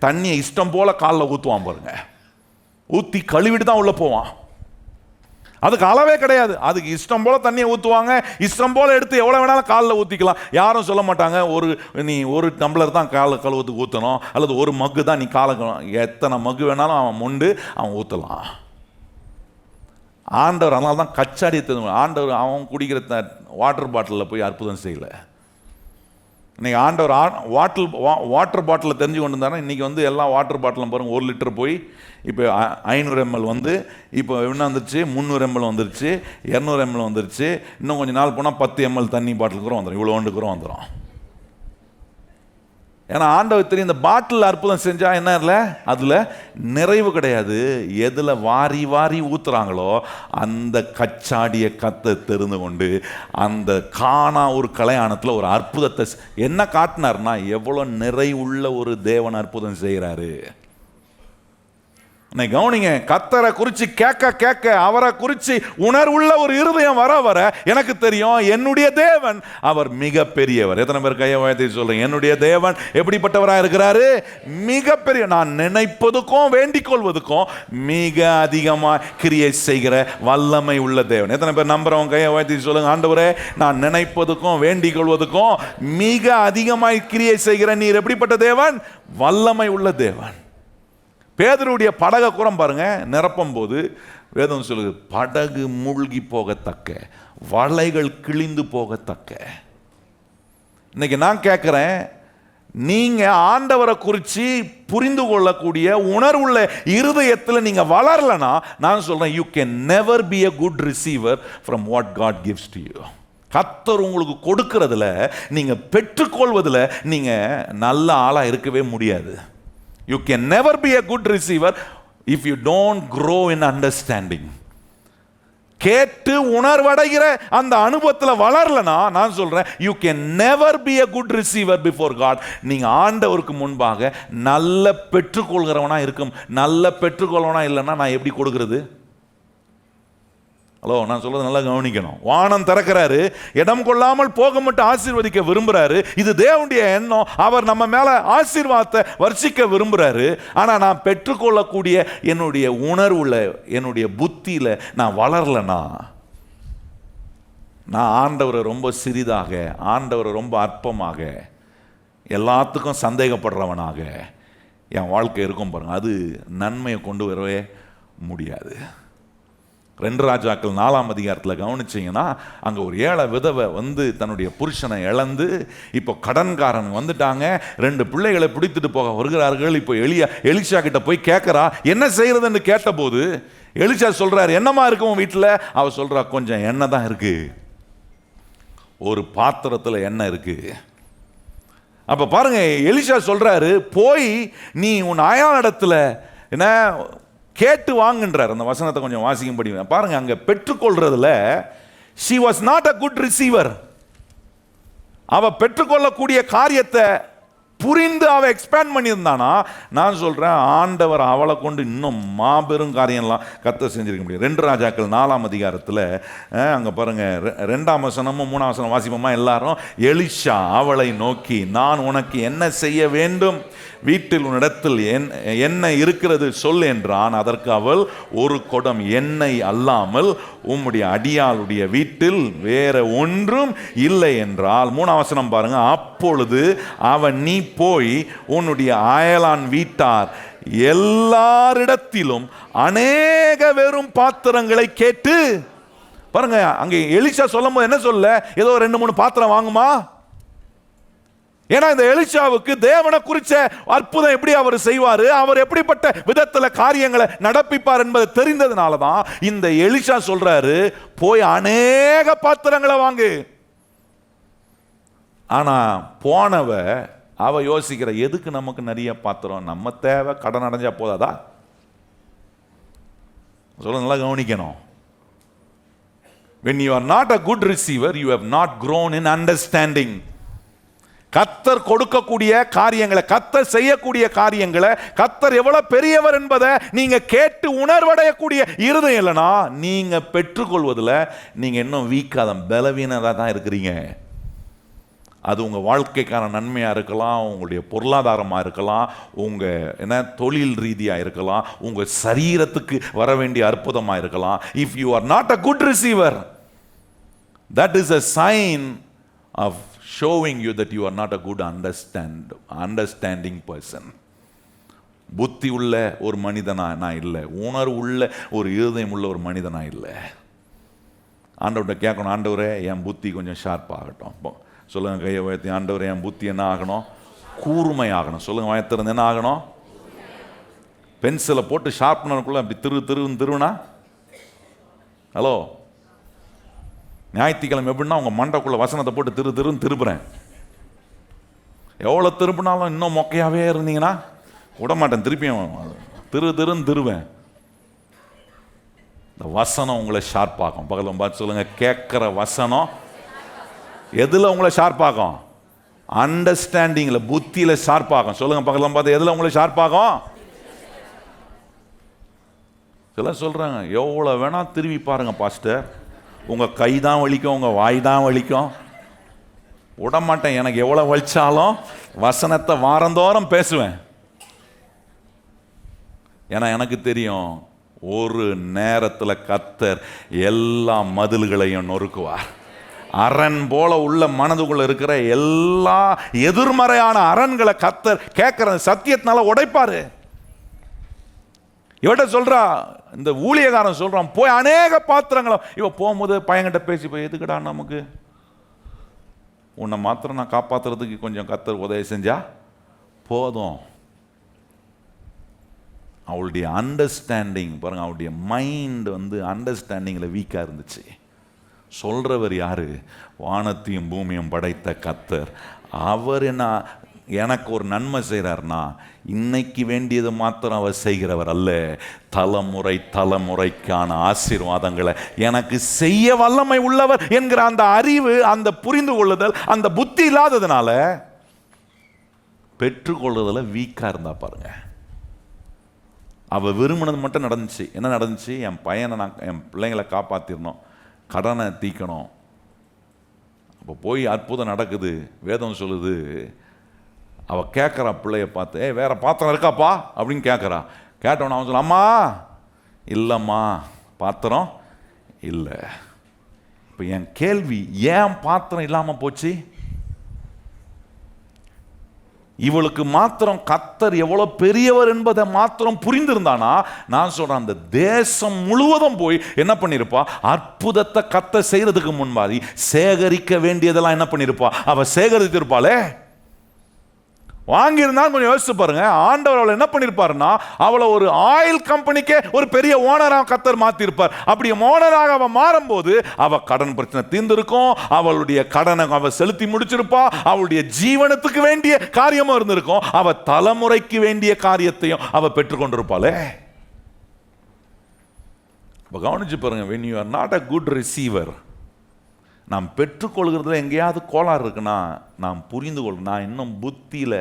தண்ணியை இஷ்டம் போல் காலில் ஊற்றுவான் பாருங்க. ஊற்றி கழுவிட்டு தான் உள்ளே போவான். அதுக்கு அளவே கிடையாது. அதுக்கு இஷ்டம் போல தண்ணியை ஊற்றுவாங்க, இஷ்டம் போல எடுத்து எவ்வளோ வேணாலும் காலில் ஊற்றிக்கலாம். யாரும் சொல்ல மாட்டாங்க நீ ஒரு டம்ளர் தான் காலை கழுவுறதுக்கு ஊற்றணும், அல்லது ஒரு மக்கு தான் நீ காலை எத்தனை மக்கு வேணாலும் அவன் மொண்டு அவன் ஊற்றலாம். ஆண்டவர் அதனால தான் கச்சாடி ஆண்டவர் அவன் குடிக்கிற வாட்டர் பாட்டிலில் போய் அற்புதம் செய்யலை. இன்றைக்கி ஆண்டவர் வாட்டர் பாட்டிலில் தெரிஞ்சு கொண்டு இருந்தாருன்னா இன்றைக்கி எல்லா வாட்டர் பாட்டிலும் பாருங்கள் 1 லிட்டர் போய் இப்போ 500 ml இப்போ என்ன வந்துருச்சு, 300 ml வந்துருச்சு, 200 ml வந்துருச்சு. இன்னும் கொஞ்சம் நாள் போனால் 10 ml தண்ணி பாட்டிலுக்குறோம் வந்துடும், இவ்வளோ ஒன்றுக்குறோம் வந்துடும். ஏன்னா ஆண்டவர் தெரியும் இந்த பாட்டில் அற்புதம் செஞ்சால் என்ன இல்லை, அதில் நிறைவு கிடையாது. எதில் வாரி வாரி ஊற்றுறாங்களோ அந்த கச்சாடியை தெரிந்து கொண்டு அந்த காணா ஒரு கல்யாணத்தில் ஒரு அற்புதத்தை என்ன காட்டினார்னா எவ்வளோ நிறைவுள்ள ஒரு தேவன் அற்புதம் செய்கிறாரு. கவனிங்க, கர்த்தரை குறித்து கேட்க கேட்க அவரை குறித்து உணர்வுள்ள ஒரு இருதயம் வர வர எனக்கு தெரியும் என்னுடைய தேவன் அவர் மிக பெரியவர். எத்தனை பேர் கையை உயர்த்தி சொல்றீங்க, என்னுடைய தேவன் எப்படிப்பட்டவராக இருக்கிறாரு? மிக பெரிய, நான் நினைப்பதுக்கும் வேண்டிக் கொள்வதுக்கும் மிக அதிகமாக கிரியை செய்கிற வல்லமை உள்ள தேவன். எத்தனை பேர் நம்புறவங்க கையை உயர்த்தி சொல்லுங்க, ஆண்டவரே நான் நினைப்பதுக்கும் வேண்டிக் கொள்வதுக்கும் மிக அதிகமாக கிரியை செய்கிற நீர் எப்படிப்பட்ட தேவன்? வல்லமை உள்ள தேவன். பேதுருடைய படகை கூட பாருங்க, நிரப்பும் போது வேதம் சொல்லுது படகு மூழ்கி போகத்தக்க, வலைகள் கிழிந்து போகத்தக்க. இன்னைக்கு நான் கேட்கிறேன், நீங்க ஆண்டவரை குறித்து புரிந்து கொள்ளக்கூடிய உணர்வுள்ள இருதயத்தில் நீங்க வளரலனா நான் சொல்றேன் you can never be a good receiver from what God gives to you. கர்த்தர் உங்களுக்கு கொடுக்கிறதுல நீங்க பெற்றுக்கொள்வதில் நீங்க நல்ல ஆளா இருக்கவே முடியாது. You can never be a good receiver if you don't grow in understanding. கேட்டு உணர்வடைகிற அந்த அனுபவத்தில் வளரலனா நான் சொல்றேன் you can never be a good receiver before God. நீங்க ஆண்டவருக்கு முன்பாக நல்ல பெற்றுக்கொள்கிறவனா இருக்கும். நல்ல பெற்றுக்கொள்வனா இல்லைன்னா நான் எப்படி கொடுக்கிறது? ஹலோ, நான் சொல்றது நல்லா கவனிக்கணும். வானம் திறக்கிறாரு, இடம் கொள்ளாமல் போக மட்டும் ஆசீர்வதிக்க விரும்புறாரு. இது தேவனுடைய எண்ணம். அவர் நம்ம மேல ஆசீர்வாதத்தை வர்ஷிக்க விரும்புறாரு. ஆனா நான் பெற்றுக்கொள்ளக்கூடிய என்னுடைய உணர்வுல, என்னுடைய புத்தியில நான் வளரலனா, நான் ஆண்டவரை ரொம்ப சிறிதாக, ஆண்டவரை ரொம்ப அற்பமாக, எல்லாத்துக்கும் சந்தேகப்படுறவனாக என் வாழ்க்கை இருக்கும் பாருங்க, அது நன்மையை கொண்டு வரவே முடியாது. 2 ராஜாக்கள் 4ஆம் அதிகாரத்தில் கவனிச்சிங்கன்னா அங்கே ஒரு ஏழை விதவை தன்னுடைய புருஷனை இழந்து இப்போ கடன்காரன் வந்துட்டாங்க. 2 பிள்ளைகளை பிடித்துட்டு போக வருகிறார்கள். இப்போ எலிஷா கிட்ட போய் கேட்குறா என்ன செய்யறதுன்னு கேட்டபோது எலிஷா சொல்றாரு, என்னமா இருக்கு உன் வீட்டில்? அவ சொல்றா, கொஞ்சம் எண்ணெய் தான் இருக்கு, ஒரு பாத்திரத்தில் எண்ணெய் இருக்கு. அப்ப பாருங்க, எலிஷா சொல்றாரு, போய் நீ உன் அயலானிடத்துல என்ன கேட்டு வாங்குன்றார். அந்த வசனத்தை கொஞ்சம் வாசிக்கும்படி பாருங்க. அங்க பெற்றுக்கொள்றதுல she was not a good receiver. அவ பெற்றுக்கொள்ளக்கூடிய காரியத்தை புரிந்து அவ எக்ஸ்பேண்ட் பண்ணியிருந்தானா நான் சொல்றேன் ஆண்டவர் அவளை கொண்டு இன்னும் மாபெரும் காரியம்லாம் கர்த்தர் செஞ்சிருக்க முடியும். 2 ராஜாக்கள் 4ஆம் அதிகாரத்தில் அங்கே பாருங்க 2ஆம் வசனமும் 3ஆம் வசனம் வாசிப்போமா எல்லாரும். எலிஷா அவளை நோக்கி, நான் உனக்கு என்ன செய்ய வேண்டும்? வீட்டில் உன்னிடத்தில் எண்ணெய் இருக்கிறது சொல் என்றான். அதற்கு அவள், ஒரு குடம் எண்ணெய் அல்லாமல் உம்முடைய அடியாளுடைய வீட்டில் வேற ஒன்றும் இல்லை என்றால். 3ஆம் வசனம் பாருங்க. அப்பொழுது அவன், நீ போய் உன்னுடைய அயலான் வீட்டார் எல்லாரிடத்திலும் அநேக வெறும் பாத்திரங்களை கேட்டு பாருங்க. அங்கே எலிஷா சொல்லும் போது என்ன சொல்ல, ஏதோ 2-3 பாத்திரம் வாங்குமா? ஏன்னா இந்த எலிஷாவுக்கு தேவனை குறிச்ச அற்புதம் எப்படி அவர் செய்வாரு, அவர் எப்படிப்பட்ட விதத்துல காரியங்களை நடப்பிப்பார் என்பதை தெரிந்ததுனால தான் இந்த எலிஷா சொல்றாரு, போய் அநேக பாத்திரங்களை வாங்கு. ஆனா போனவ அவ யோசிக்கிற, எதுக்கு நமக்கு நிறைய பாத்திரம், நம்ம தேவை கடன் அடைஞ்சா போதாதா? சொல்ல நல்லா கவனிக்கணும். When you are not a good receiver, you have not grown in understanding. கர்த்தர் கொடுக்கக்கூடிய காரியங்களை, கர்த்தர் செய்யக்கூடிய காரியங்களை, கர்த்தர் எவ்வளவு பெரியவர் என்பதை நீங்க கேட்டு உணர்வடையக்கூடிய இருதயம் இல்லைனா நீங்க பெற்றுக்கொள்வதில் நீங்க இன்னும் வீக்காக பலவீனராக தான் இருக்கிறீங்க. அது உங்கள் வாழ்க்கைக்கான நன்மையாக இருக்கலாம், உங்களுடைய பொருளாதாரமாக இருக்கலாம், உங்கள் தொழில் ரீதியாக இருக்கலாம், உங்கள் சரீரத்துக்கு வர வேண்டிய அற்புதமாக இருக்கலாம். If you are not a good receiver, that is a sign of showing you that you are not a good understanding person. புத்தி உள்ள ஒரு மனிதனா நான் இல்லை, உணர்வு உள்ள ஒரு இருதயம் உள்ள ஒரு மனிதனா இல்லை. ஆண்டவர்கிட்ட கேட்கணும், ஆண்டவரே என் புத்தி கொஞ்சம் ஷார்ப் ஆகட்டும். சொல்லுங்க, கையை உயர்த்தி, ஆண்டவரே என் புத்தி என்ன ஆகணும்? கூர்மை ஆகணும். சொல்லுங்க, வயத்திலிருந்து என்ன ஆகணும்? பென்சிலை போட்டு ஷார்ப்னருக்குள்ள அப்படி திருவுனா, ஹலோ, ஞாயிற்றுக்கிழமை எப்படின்னா உங்கள் மண்டைக்குள்ள வசனத்தை போட்டு திருன்னு திருப்புறேன். எவ்வளோ திருப்பினாலும் இன்னும் மொக்கையாகவே இருந்தீங்கன்னா விட மாட்டேன், திருப்பியும் திருன்னு திருவேன். இந்த வசனம் உங்களை ஷார்ப்பாகும். பக்கத்தில் பார்த்து சொல்லுங்க, கேட்குற வசனம் எதில் உங்களை ஷார்ப்பாகும்? அண்டர்ஸ்டாண்டிங்கில், புத்தியில் ஷார்ப்பாகும். சொல்லுங்க, பக்கத்தில் பார்த்து எதில் உங்களை ஷார்ப்பாகும்? சில சொல்கிறாங்க, எவ்வளோ வேணால் திரும்பி பாருங்க பாஸ்டர், உங்கள் கை தான் வலிக்கும், உங்கள் வாய் தான் வலிக்கும். விட மாட்டேன், எனக்கு எவ்வளோ வலிச்சாலும் வசனத்தை வாரந்தோறும் பேசுவேன். ஏன்னா எனக்கு தெரியும், ஒரு நேரத்தில் கர்த்தர் எல்லா மதில்களையும் நொறுக்குவார். அரண் போல உள்ள மனதுக்குள்ள இருக்கிற எல்லா எதிர்மறையான அரண்களை கர்த்தர் கேட்கிற சத்தியத்தினால உடைப்பாரு. இவட்ட சொல்றா, இந்த ஊழியக்காரன் சொல்றான், போய் அநேக பாத்திரங்களை இவ போகும்போது பையன்கிட்ட பேசி, போய் எதுக்குடா நமக்கு, உன்னை மாத்திரம் நான் காப்பாத்துறதுக்கு கொஞ்சம் கர்த்தர் உதவி செஞ்சா போதும். அவளுடைய அண்டர்ஸ்டாண்டிங் பாருங்க, அவளுடைய மைண்ட் அண்டர்ஸ்டாண்டிங்கில் வீக்காக இருந்துச்சு. சொல்கிறவர் யாரு? வானத்தையும் பூமியும் படைத்த கர்த்தர். அவர் என்ன எனக்கு ஒரு நன்மை செய்கிறார்னா, இன்னைக்கு வேண்டியது மாத்திரம் அவர் செய்கிறவர் அல்ல, தலைமுறை தலைமுறைக்கான ஆசீர்வாதங்களை எனக்கு செய்ய வல்லமை உள்ளவர் என்கிற அந்த அறிவு, அந்த புரிந்து கொள்ளுதல், அந்த புத்தி இல்லாததுனால பெற்றுக்கொள்ளுதல வீக்காக இருந்தா பாருங்க. அவள் விரும்பினது மட்டும் நடந்துச்சு. என்ன நடந்துச்சு? என் பையனை என் பிள்ளைங்களை காப்பாற்றிடணும், கடனை தீக்கணும். அப்போ போய் அற்புதம் நடக்குது. வேதம் சொல்லுது, அவள் கேட்குறா பிள்ளைய பார்த்து, வேற பாத்திரம் இருக்காப்பா அப்படின்னு கேட்குறா. கேட்டவன அவன் சொல்ல, அம்மா இல்லைம்மா பாத்திரம் இல்லை. இப்போ என் கேள்வி, ஏன் பாத்திரம் இல்லாமல் போச்சு? இவளுக்கு மாத்திரம் கர்த்தர் எவ்வளோ பெரியவர் என்பதை மாத்திரம் புரிந்திருந்தானா, நான் சொல்றேன், அந்த தேசம் முழுவதும் போய் என்ன பண்ணிருப்பா? அற்புதத்தை கர்த்தர் செய்யறதுக்கு முன்பாதி சேகரிக்க வேண்டியதெல்லாம் என்ன பண்ணிருப்பா? அவ சேகரித்திருப்பாளே. வாங்கியிருந்தாலும் கொஞ்சம் யோசிச்சு பாருங்க, ஆண்டவர் அவளை என்ன பண்ணிருப்பாருன்னா, அவளை ஒரு ஆயில் கம்பெனிக்கே ஒரு பெரிய ஓனராக கர்த்தர் மாத்திருப்பார். அப்படி ஓனராக அவ மாறும்போது அவ கடன் பிரச்சனை தீர்ந்திருக்கும், அவளுடைய கடனை அவ செலுத்தி முடிச்சிருப்பா, அவளுடைய ஜீவனத்துக்கு வேண்டிய காரியமும் இருந்திருக்கும், அவ தலைமுறைக்கு வேண்டிய காரியத்தையும் அவ பெற்றுக்கொண்டிருப்பாளே. கவனிச்சு பாருங்க, when you are not a good receiver, நாம் பெற்றுக்கொள்கிறதுல எங்கேயாவது கோளாறு இருக்குன்னா நாம் புரிந்து கொள்ளணும். நான் இன்னும் புத்தியில்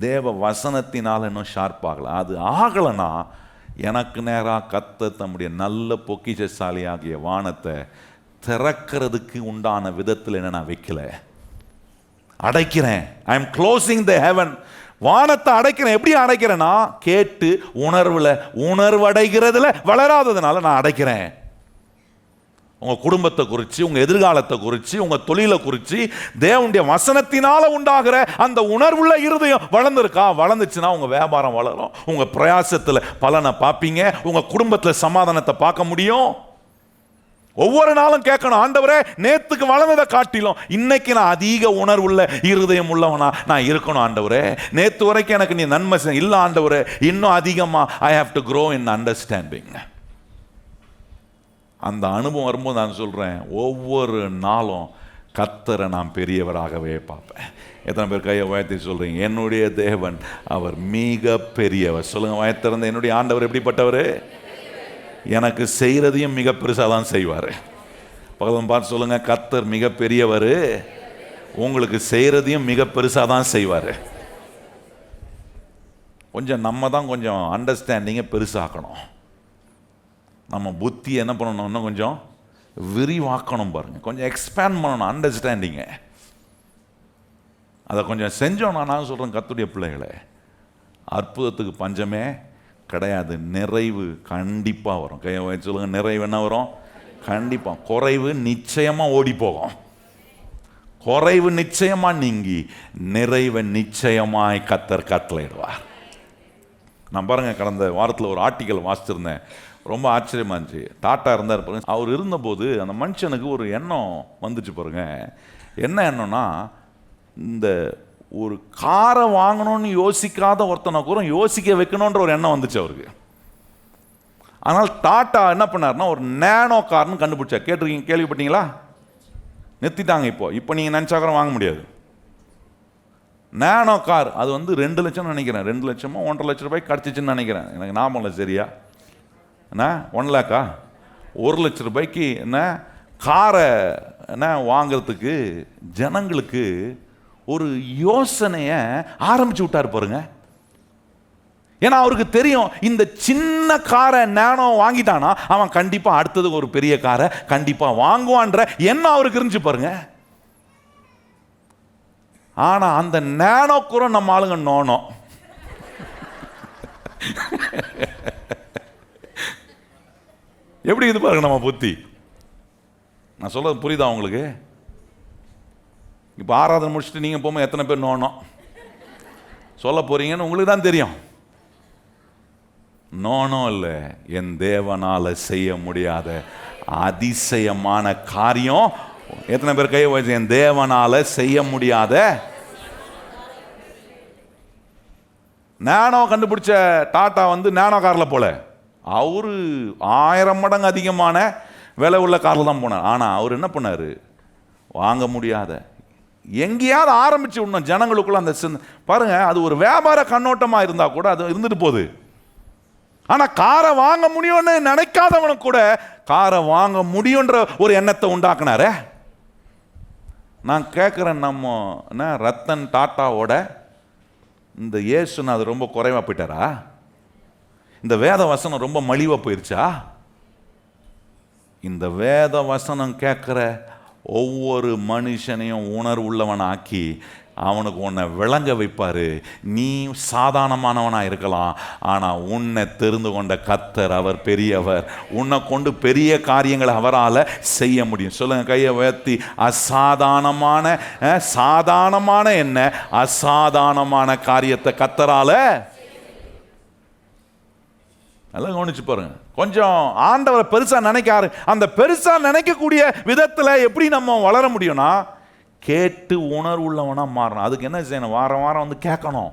தேவ வசனத்தினால் இன்னும் ஷார்ப் ஆகலை. அது ஆகலைன்னா எனக்கு நேராக கர்த்தர் தம்முடைய நல்ல பொக்கிஷசாலியாகிய வானத்தை திறக்கிறதுக்கு உண்டான விதத்தில் என்ன நான் வைக்கல, அடைக்கிறேன். I am closing the heaven. வானத்தை அடைக்கிறேன். எப்படி அடைக்கிறேன்னா, கேட்டு உணர்வு அடைகிறதுல வளராததுனால நான் அடைக்கிறேன். உங்கள் குடும்பத்தை குறித்து, உங்கள் எதிர்காலத்தை குறித்து, உங்கள் தொழிலை குறித்து தேவனுடைய வசனத்தினால உண்டாகிற அந்த உணர்வுள்ள இருதயம் வளர்ந்துருக்கா? வளர்ந்துச்சுன்னா உங்கள் வியாபாரம் வளரும், உங்கள் பிரயாசத்தில் பலனை பார்ப்பீங்க, உங்கள் குடும்பத்தில் சமாதானத்தை பார்க்க முடியும். ஒவ்வொரு நாளும் கேட்கணும், ஆண்டவரே நேத்துக்கு வளர்ந்ததை காட்டிலும் இன்னைக்கு நான் அதிக உணர்வுள்ள இருதயம் உள்ளவனா நான் இருக்கணும். ஆண்டவரே நேத்து வரைக்கும் எனக்கு நீ நன்மை இல்லை, ஆண்டவரே இன்னும் அதிகமாக I have to grow in understanding. அந்த அனுபவம் வரும்போது நான் சொல்கிறேன், ஒவ்வொரு நாளும் கர்த்தரை நான் பெரியவராகவே பார்ப்பேன். எத்தனை பேர் கையை உயர்த்தி சொல்கிறீங்க, என்னுடைய தேவன் அவர் மிக பெரியவர்? சொல்லுங்கள், உயர்த்திருந்த என்னுடைய ஆண்டவர் எப்படிப்பட்டவர்? எனக்கு செய்கிறதையும் மிக பெருசாக தான் செய்வார். பக்கத்தில் பார்த்து சொல்லுங்கள், கர்த்தர் மிக பெரியவர், உங்களுக்கு செய்கிறதையும் மிக பெருசாக தான் செய்வார். கொஞ்சம் நம்ம தான் கொஞ்சம் அண்டர்ஸ்டாண்டிங்கை பெருசாக்கணும். நம்ம புத்தி என்ன பண்ணணும்னா கொஞ்சம் விரிவாக்கணும் பாருங்க, கொஞ்சம் எக்ஸ்பேண்ட் பண்ணணும் அண்டர்ஸ்டாண்டிங்கை. அதை கொஞ்சம் செஞ்சோன்னா நான் சொல்கிறேன், கர்த்தருடைய பிள்ளைகளே, அற்புதத்துக்கு பஞ்சமே கிடையாது. நிறைவு கண்டிப்பாக வரும். கையை வச்சு சொல்லுங்க, நிறைவு என்ன வரும்? கண்டிப்பாக. குறைவு நிச்சயமாக ஓடி போகும். குறைவு நிச்சயமாக நீங்கி நிறைவை நிச்சயமாய் கர்த்தர் கட்டளையிடுவார். நான் பாருங்கள், கடந்த வாரத்தில் ஒரு ஆர்டிக்கல் வாசிச்சிருந்தேன், ரொம்ப ஆச்சரியமாக இருந்துச்சு. டாட்டா இருந்தார் பாருங்க. அவர் இருந்தபோது அந்த மனுஷனுக்கு ஒரு எண்ணம் வந்துச்சு பாருங்க. என்ன எண்ணம்னா, இந்த ஒரு காரை வாங்கணும்னு யோசிக்காத ஒருத்தனை கூட யோசிக்க வைக்கணுன்ற ஒரு எண்ணம் வந்துச்சு அவருக்கு. ஆனால் டாட்டா என்ன பண்ணார்னா, ஒரு நேனோ கார்னு கண்டுபிடிச்சா. கேட்டிருக்கீங்க, கேள்விப்பட்டீங்களா? நிறுத்திட்டாங்க. இப்போ நீங்கள் நினச்சா கூட வாங்க முடியாது. நேனோ கார் அது வந்து 2 லட்சம் நினைக்கிறேன், 2 லட்சமோ 1.5 லட்சம் ரூபாய்க்கு கிடச்சிச்சின்னு நினைக்கிறேன். எனக்கு ஞாபகம் இல்லை சரியா. என்ன 1 லேக்கா? 1 லட்சம் ரூபாய்க்கு என்ன காரை என்ன வாங்கிறதுக்கு ஜனங்களுக்கு ஒரு யோசனையை ஆரம்பிச்சு விட்டார் பாருங்க. ஏன்னா அவருக்கு தெரியும், இந்த சின்ன காரை நேனோ வாங்கிட்டானா அவன் கண்டிப்பா அடுத்தது ஒரு பெரிய காரை கண்டிப்பா வாங்குவான்ற எண்ணம் அவருக்கு இருந்துச்சு பாருங்க. ஆனா அந்த நேனோ கூட நம்ம ஆளுங்க நோனோ. எப்படி இது பாருங்க நம்ம புத்தி. நான் சொல்றது புரியுதா உங்களுக்கு? இப்போ ஆராதனை முடிச்சுட்டு நீங்கள் போகும்போது எத்தனை பேர் நோனோ சொல்ல போறீங்கன்னு உங்களுக்கு தான் தெரியும். நோனோ இல்லை, என் தேவனால செய்ய முடியாத அதிசயமான காரியம். எத்தனை பேர் கை வச்சு, என் தேவனால செய்ய முடியாத. நேனோ கண்டுபிடிச்ச டாட்டா வந்து நேனோ காரில் போல, அவரு 1000 மடங்கு அதிகமான விலை உள்ள காரில் தான் போனார். ஆனால் அவர் என்ன பண்ணார்? வாங்க முடியாத எங்கேயாவது ஆரம்பிச்சு விடணும் ஜனங்களுக்குள்ள அந்த பாருங்க. அது ஒரு வியாபார கண்ணோட்டமா இருந்தா கூட அது இருந்துட்டு போகுது. ஆனா காரை வாங்க முடியும்னு நினைக்காதவனுக்கு கூட காரை வாங்க முடியும்ன்ற ஒரு எண்ணத்தை உண்டாக்குனாரே. நான் கேட்குறேன், நம்ம என்ன ரத்தன் டாட்டாவோட இந்த இயேசுன்னு அது ரொம்ப குறைவா போயிட்டாரா? இந்த வேத வசனம் ரொம்ப மலிவா போயிருச்சா? இந்த வேத வசனம் கேட்குற ஒவ்வொரு மனுஷனையும் உணர்வுள்ளவனாக்கி அவனுக்கு உன்னை விளங்க வைப்பாரு. நீ சாதாரணமானவனா இருக்கலாம், ஆனா உன்னை தெரிந்து கொண்ட கர்த்தர் அவர் பெரியவர். உன்னை கொண்டு பெரிய காரியங்களை அவரால் செய்ய முடியும். சொல்லுங்க கையை உயர்த்தி, அசாதாரணமான சாதாரணமான என்ன அசாதாரணமான காரியத்தை கர்த்தரால. நல்லா கவனிச்சு பாருங்க. கொஞ்சம் ஆண்டவரை பெருசா நினைக்காரு. அந்த பெருசா நினைக்கக்கூடிய விதத்துல எப்படி நம்ம வளர முடியும்னா, கேட்டு உணர்வுள்ளவனா மாறணும். அதுக்கு என்ன செய்யணும்? வாரம் வாரம் வந்து கேட்கணும்.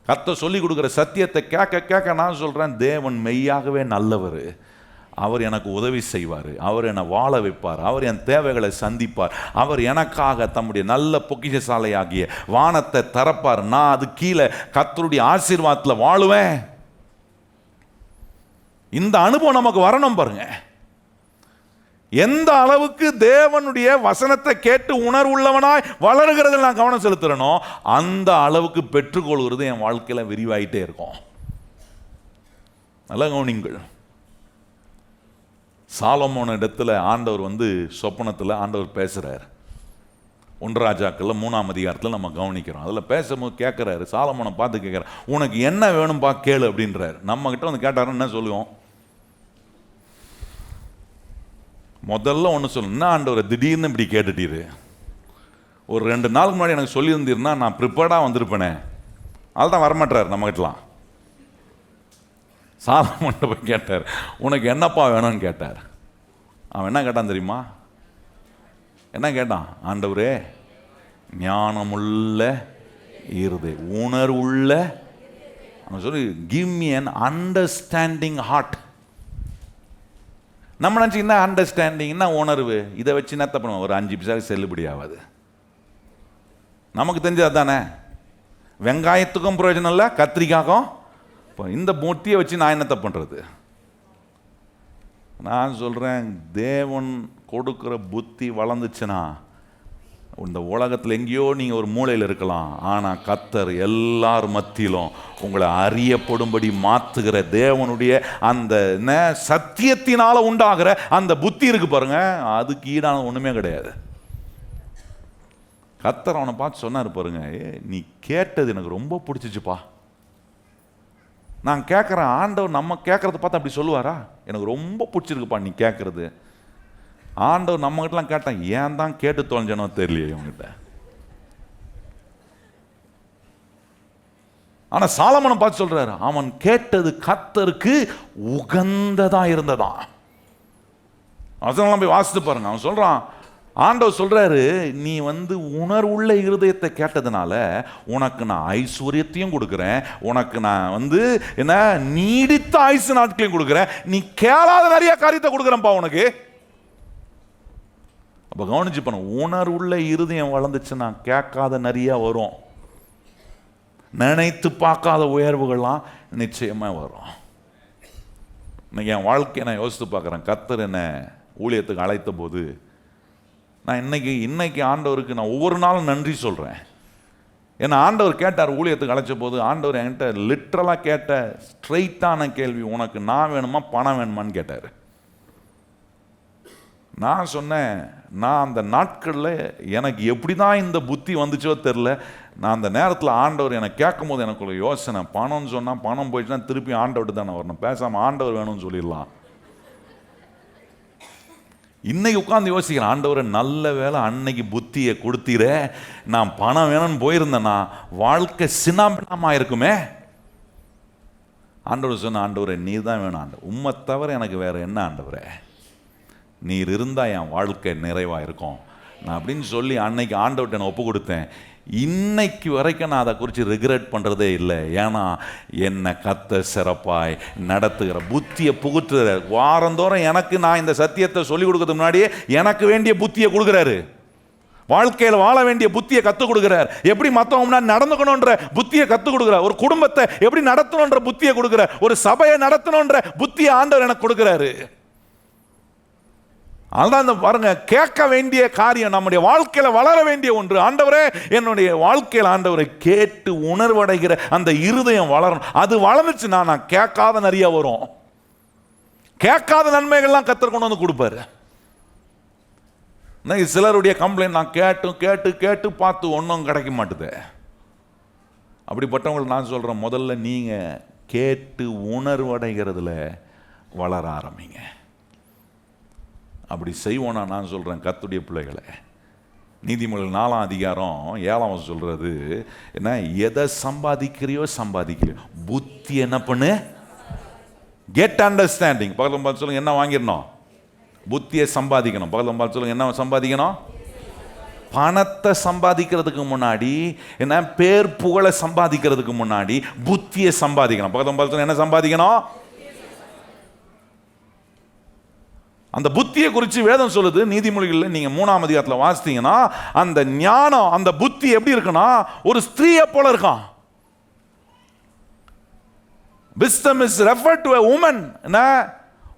கர்த்தர் சொல்லி கொடுக்குற சத்தியத்தை கேட்க கேட்க நான் சொல்றேன், தேவன் மெய்யாகவே நல்லவர். அவர் எனக்கு உதவி செய்வார், அவர் என்னை வாழ வைப்பார், அவர் என் தேவைகளை சந்திப்பார், அவர் எனக்காக தம்முடைய நல்ல பொக்கிஷசாலையாகிய வானத்தை திறப்பார். நான் அது கீழே கர்த்தருடைய ஆசீர்வாதத்தில் வாழுவேன். இந்த அனுபவம் நமக்கு வரணும் பாருங்க. எந்த அளவுக்கு தேவனுடைய வசனத்தை கேட்டு உணர்வுள்ளவனாய் வளருகிறது நான் கவனம் செலுத்துறனோ அந்த அளவுக்கு பெற்றுக்கொள்கிறது என் வாழ்க்கையில விரிவாயிட்டே இருக்கும். நல்ல கவனிங்கள். சாலமோன் இடத்துல ஆண்டவர் வந்து சொப்பனத்தில் ஆண்டவர் பேசுறார். 1 ராஜாக்கள் 3ஆம் அதிகாரத்தில் நம்ம கவனிக்கிறோம். அதில் பேசும்போது கேட்குறாரு, சாலமோனை பார்த்து கேட்குறாரு, உனக்கு என்ன வேணும்பா கேளு அப்படின்றாரு. நம்ம கிட்ட வந்து கேட்டாருன்னு என்ன சொல்லுவோம்? முதல்ல ஒன்று சொல்லணும், என்ன ஆண்டவரை திடீர்னு இப்படி கேட்டுட்டீரு, ஒரு 2 நாளுக்கு முன்னாடி எனக்கு சொல்லியிருந்தீர்னா நான் ப்ரிப்பேர்டாக வந்திருப்பேனே. அதுதான் வரமாட்டார் நம்மகிட்டலாம். சாலமோன் போய் கேட்டார், உனக்கு என்னப்பா வேணும்னு கேட்டார். அவன் என்ன கேட்டான் தெரியுமா? என்ன கேட்டான்? ஆண்டவரே, ஞானமுள்ள இருதயம், உணர்வுள்ள. அவன் சொல்லி, give me an understanding heart. நம்ம நினச்சிங்கன்னா அண்டர்ஸ்டாண்டிங்னா உணர்வு, இதை வச்சு என்ன பண்ணுவோம்? ஒரு 5 பைசா செல்லுபடி ஆகாது. நமக்கு தெரிஞ்சது தானே, வெங்காயத்துக்கும் பிரயோஜனம் இல்லை, கத்திரிக்காய்க்கும். இப்போ இந்த மூர்த்தியை வச்சு நான் என்னத்தை பண்ணுறது? நான் சொல்கிறேன், தேவன் கொடுக்குற புத்தி வளர்ந்துச்சுன்னா இந்த உலகத்தில் எங்கேயோ நீங்கள் ஒரு மூலையில் இருக்கலாம், ஆனால் கர்த்தர் எல்லார் மத்தியிலும் உங்களை அறியப்படும்படி மாற்றுகிற தேவனுடைய அந்த சத்தியத்தினால உண்டாகிற அந்த புத்தி இருக்கு பாருங்க, அதுக்கு ஈடான ஒன்றுமே கிடையாது. கர்த்தர் அவனை பார்த்து சொன்னார் பாருங்க, நீ கேட்டது எனக்கு ரொம்ப பிடிச்சிச்சுப்பா. நான் கேட்குறேன். ஆண்டவர் நம்ம கேட்கறத பார்த்து அப்படி சொல்லுவாரா? எனக்கு ரொம்ப பிடிச்சிருக்குப்பா நீ கேட்கறது. ஆண்டவர் நம்மகிட்டலாம் கேட்டான், ஏன் தான் கேட்டு தொலைஞ்சனோ தெரியலையே இவங்கிட்ட. ஆனா சாலமோனை பார்த்து சொல்றாரு, அவன் கேட்டது கர்த்தருக்கு உகந்ததா இருந்ததான். அதெல்லாம் போய் வாசித்து பாருங்க. அவன் சொல்றான், ஆண்டவர் சொல்றாரு, நீ உணர்வுள்ள இருதயத்தை கேட்டதுனால உனக்கு நான் ஐஸ்வர்யத்தையும் கொடுக்குறேன், உனக்கு நான் என்ன நீடித்த ஆயுசு நாட்களையும் கொடுக்குறேன், நீ கேளாத நிறைய காரியத்தை கொடுக்குறேன்ப்பா உனக்கு. அப்ப கவனிச்சு பண்ண, உணர்வுள்ள இருதயம் வளர்ந்துச்சுன்னா கேட்காத நிறைய வரும், நினைத்து பார்க்காத உயர்வுகள்லாம் நிச்சயமா வரும். இன்னைக்கு என் வாழ்க்கையை நான் யோசித்து பார்க்குறேன். கர்த்தர் என்ன ஊழியத்துக்கு அழைத்த போது நான் இன்னைக்கு ஆண்டவருக்கு நான் ஒவ்வொரு நாளும் நன்றி சொல்கிறேன். ஏன்னா ஆண்டவர் கேட்டார், ஊழியத்துக்கு அழைச்ச போது ஆண்டவர் என்கிட்ட லிட்ரலாக கேட்ட ஸ்ட்ரைட்டான கேள்வி, உனக்கு நான் வேணுமா பணம் வேணுமான்னு கேட்டார். நான் சொன்னேன், நான் அந்த நாட்களில் எனக்கு எப்படி தான் இந்த புத்தி வந்துச்சோ தெரில, நான் அந்த நேரத்தில் ஆண்டவர் எனக்கு கேட்கும் போது எனக்குள்ள யோசனை, பணம்னு சொன்னால் பணம் போயிடுச்சுன்னா திருப்பி ஆண்டவர்கிட்ட தானே வரணும், பேசாமல் ஆண்டவர் வேணும்னு சொல்லிடலாம். இன்னைக்கு உட்காந்து யோசிக்கிறேன், ஆண்டவரை நல்ல வேலை அன்னைக்கு புத்தியை கொடுத்தீர, நான் பணம் வேணும்னு போயிருந்தேன்னா வாழ்க்கை சின்னாபின்னமாக இருக்குமே. ஆண்டவர் சொன்ன, ஆண்டவரை நீர் தான் வேணும் ஆண்டவர், உம்மை தவிர எனக்கு வேற என்ன ஆண்டவரே, நீர் இருந்தால் என் வாழ்க்கை நிறைவாக இருக்கும் நான் அப்படின்னு சொல்லி அன்னைக்கு ஆண்டவர்கிட்ட நான் ஒப்பு கொடுத்தேன். இன்னைக்கு வரைக்கும் நான் அதை குறித்து ரிக்ரெட் பண்ணுறதே இல்லை. ஏன்னா என்னை கர்த்தர் சிறப்பாய் நடத்துகிற புத்தியை புகுத்துகிற, வாரந்தோறும் எனக்கு நான் இந்த சத்தியத்தை சொல்லிக் கொடுக்கறதுக்கு முன்னாடியே எனக்கு வேண்டிய புத்தியை கொடுக்குறாரு. வாழ்க்கையில் வாழ வேண்டிய புத்தியை கற்றுக் கொடுக்குறார். எப்படி மற்றவங்க நடந்துக்கணுன்ற புத்தியை கற்றுக் கொடுக்குறார். ஒரு குடும்பத்தை எப்படி நடத்தணுன்ற புத்தியை கொடுக்குறார். ஒரு சபையை நடத்தணுன்ற புத்தியை ஆண்டவர் எனக்கு கொடுக்குறாரு. அதுதான் இந்த பாருங்க, கேட்க வேண்டிய காரியம் நம்முடைய வாழ்க்கையில் வளர வேண்டிய ஒன்று. ஆண்டவரே என்னுடைய வாழ்க்கையில் ஆண்டவரை கேட்டு உணர்வடைகிற அந்த இருதயம் வளரணும். அது வளர்ந்துச்சுன்னா நான் கேட்காத நிறைய வரும், கேட்காத நன்மைகள்லாம் கர்த்தர் கொண்டு வந்து கொடுப்பாரு. சிலருடைய கம்ப்ளைண்ட், நான் கேட்டு கேட்டு பார்த்து ஒன்றும் கிடைக்க மாட்டுது. அப்படிப்பட்டவங்களுக்கு நான் சொல்கிறேன், முதல்ல நீங்கள் கேட்டு உணர்வடைகிறதுல வளர ஆரம்பிங்க. அப்படி செய்வோன்னா நான் சொல்கிறேன், கர்த்தருடைய பிள்ளைகளை, நீதிமொழிகள் 4ஆம் அதிகாரம் 7ஆம் சொல்கிறது என்ன, எதை சம்பாதிக்கிறியோ சம்பாதிக்கலையோ புத்தி என்ன பண்ணு, கெட் அண்டர்ஸ்டாண்டிங். பக்கத்தில் பார்த்து சொல்லுங்க, என்ன வாங்கிடணும், புத்தியை சம்பாதிக்கணும். பக்கத்தில் பார்த்து சொல்லுங்க, என்ன சம்பாதிக்கணும், பணத்தை சம்பாதிக்கிறதுக்கு முன்னாடி என்ன, பேர் புகழை சம்பாதிக்கிறதுக்கு முன்னாடி புத்தியை சம்பாதிக்கணும். பக்கத்தில் பார்த்து சொல்லுங்க, என்ன சம்பாதிக்கணும், அந்த புத்தியை குறித்து வேதம் சொல்லுது. நீதிமொழிகளில் நீங்கள் 3ஆம் அதிகாரத்தில் வாசித்தீங்கன்னா, அந்த ஞானம், அந்த புத்தி எப்படி இருக்குன்னா, ஒரு ஸ்திரீயை போல இருக்கான். Wisdom is referred to a woman. என்ன,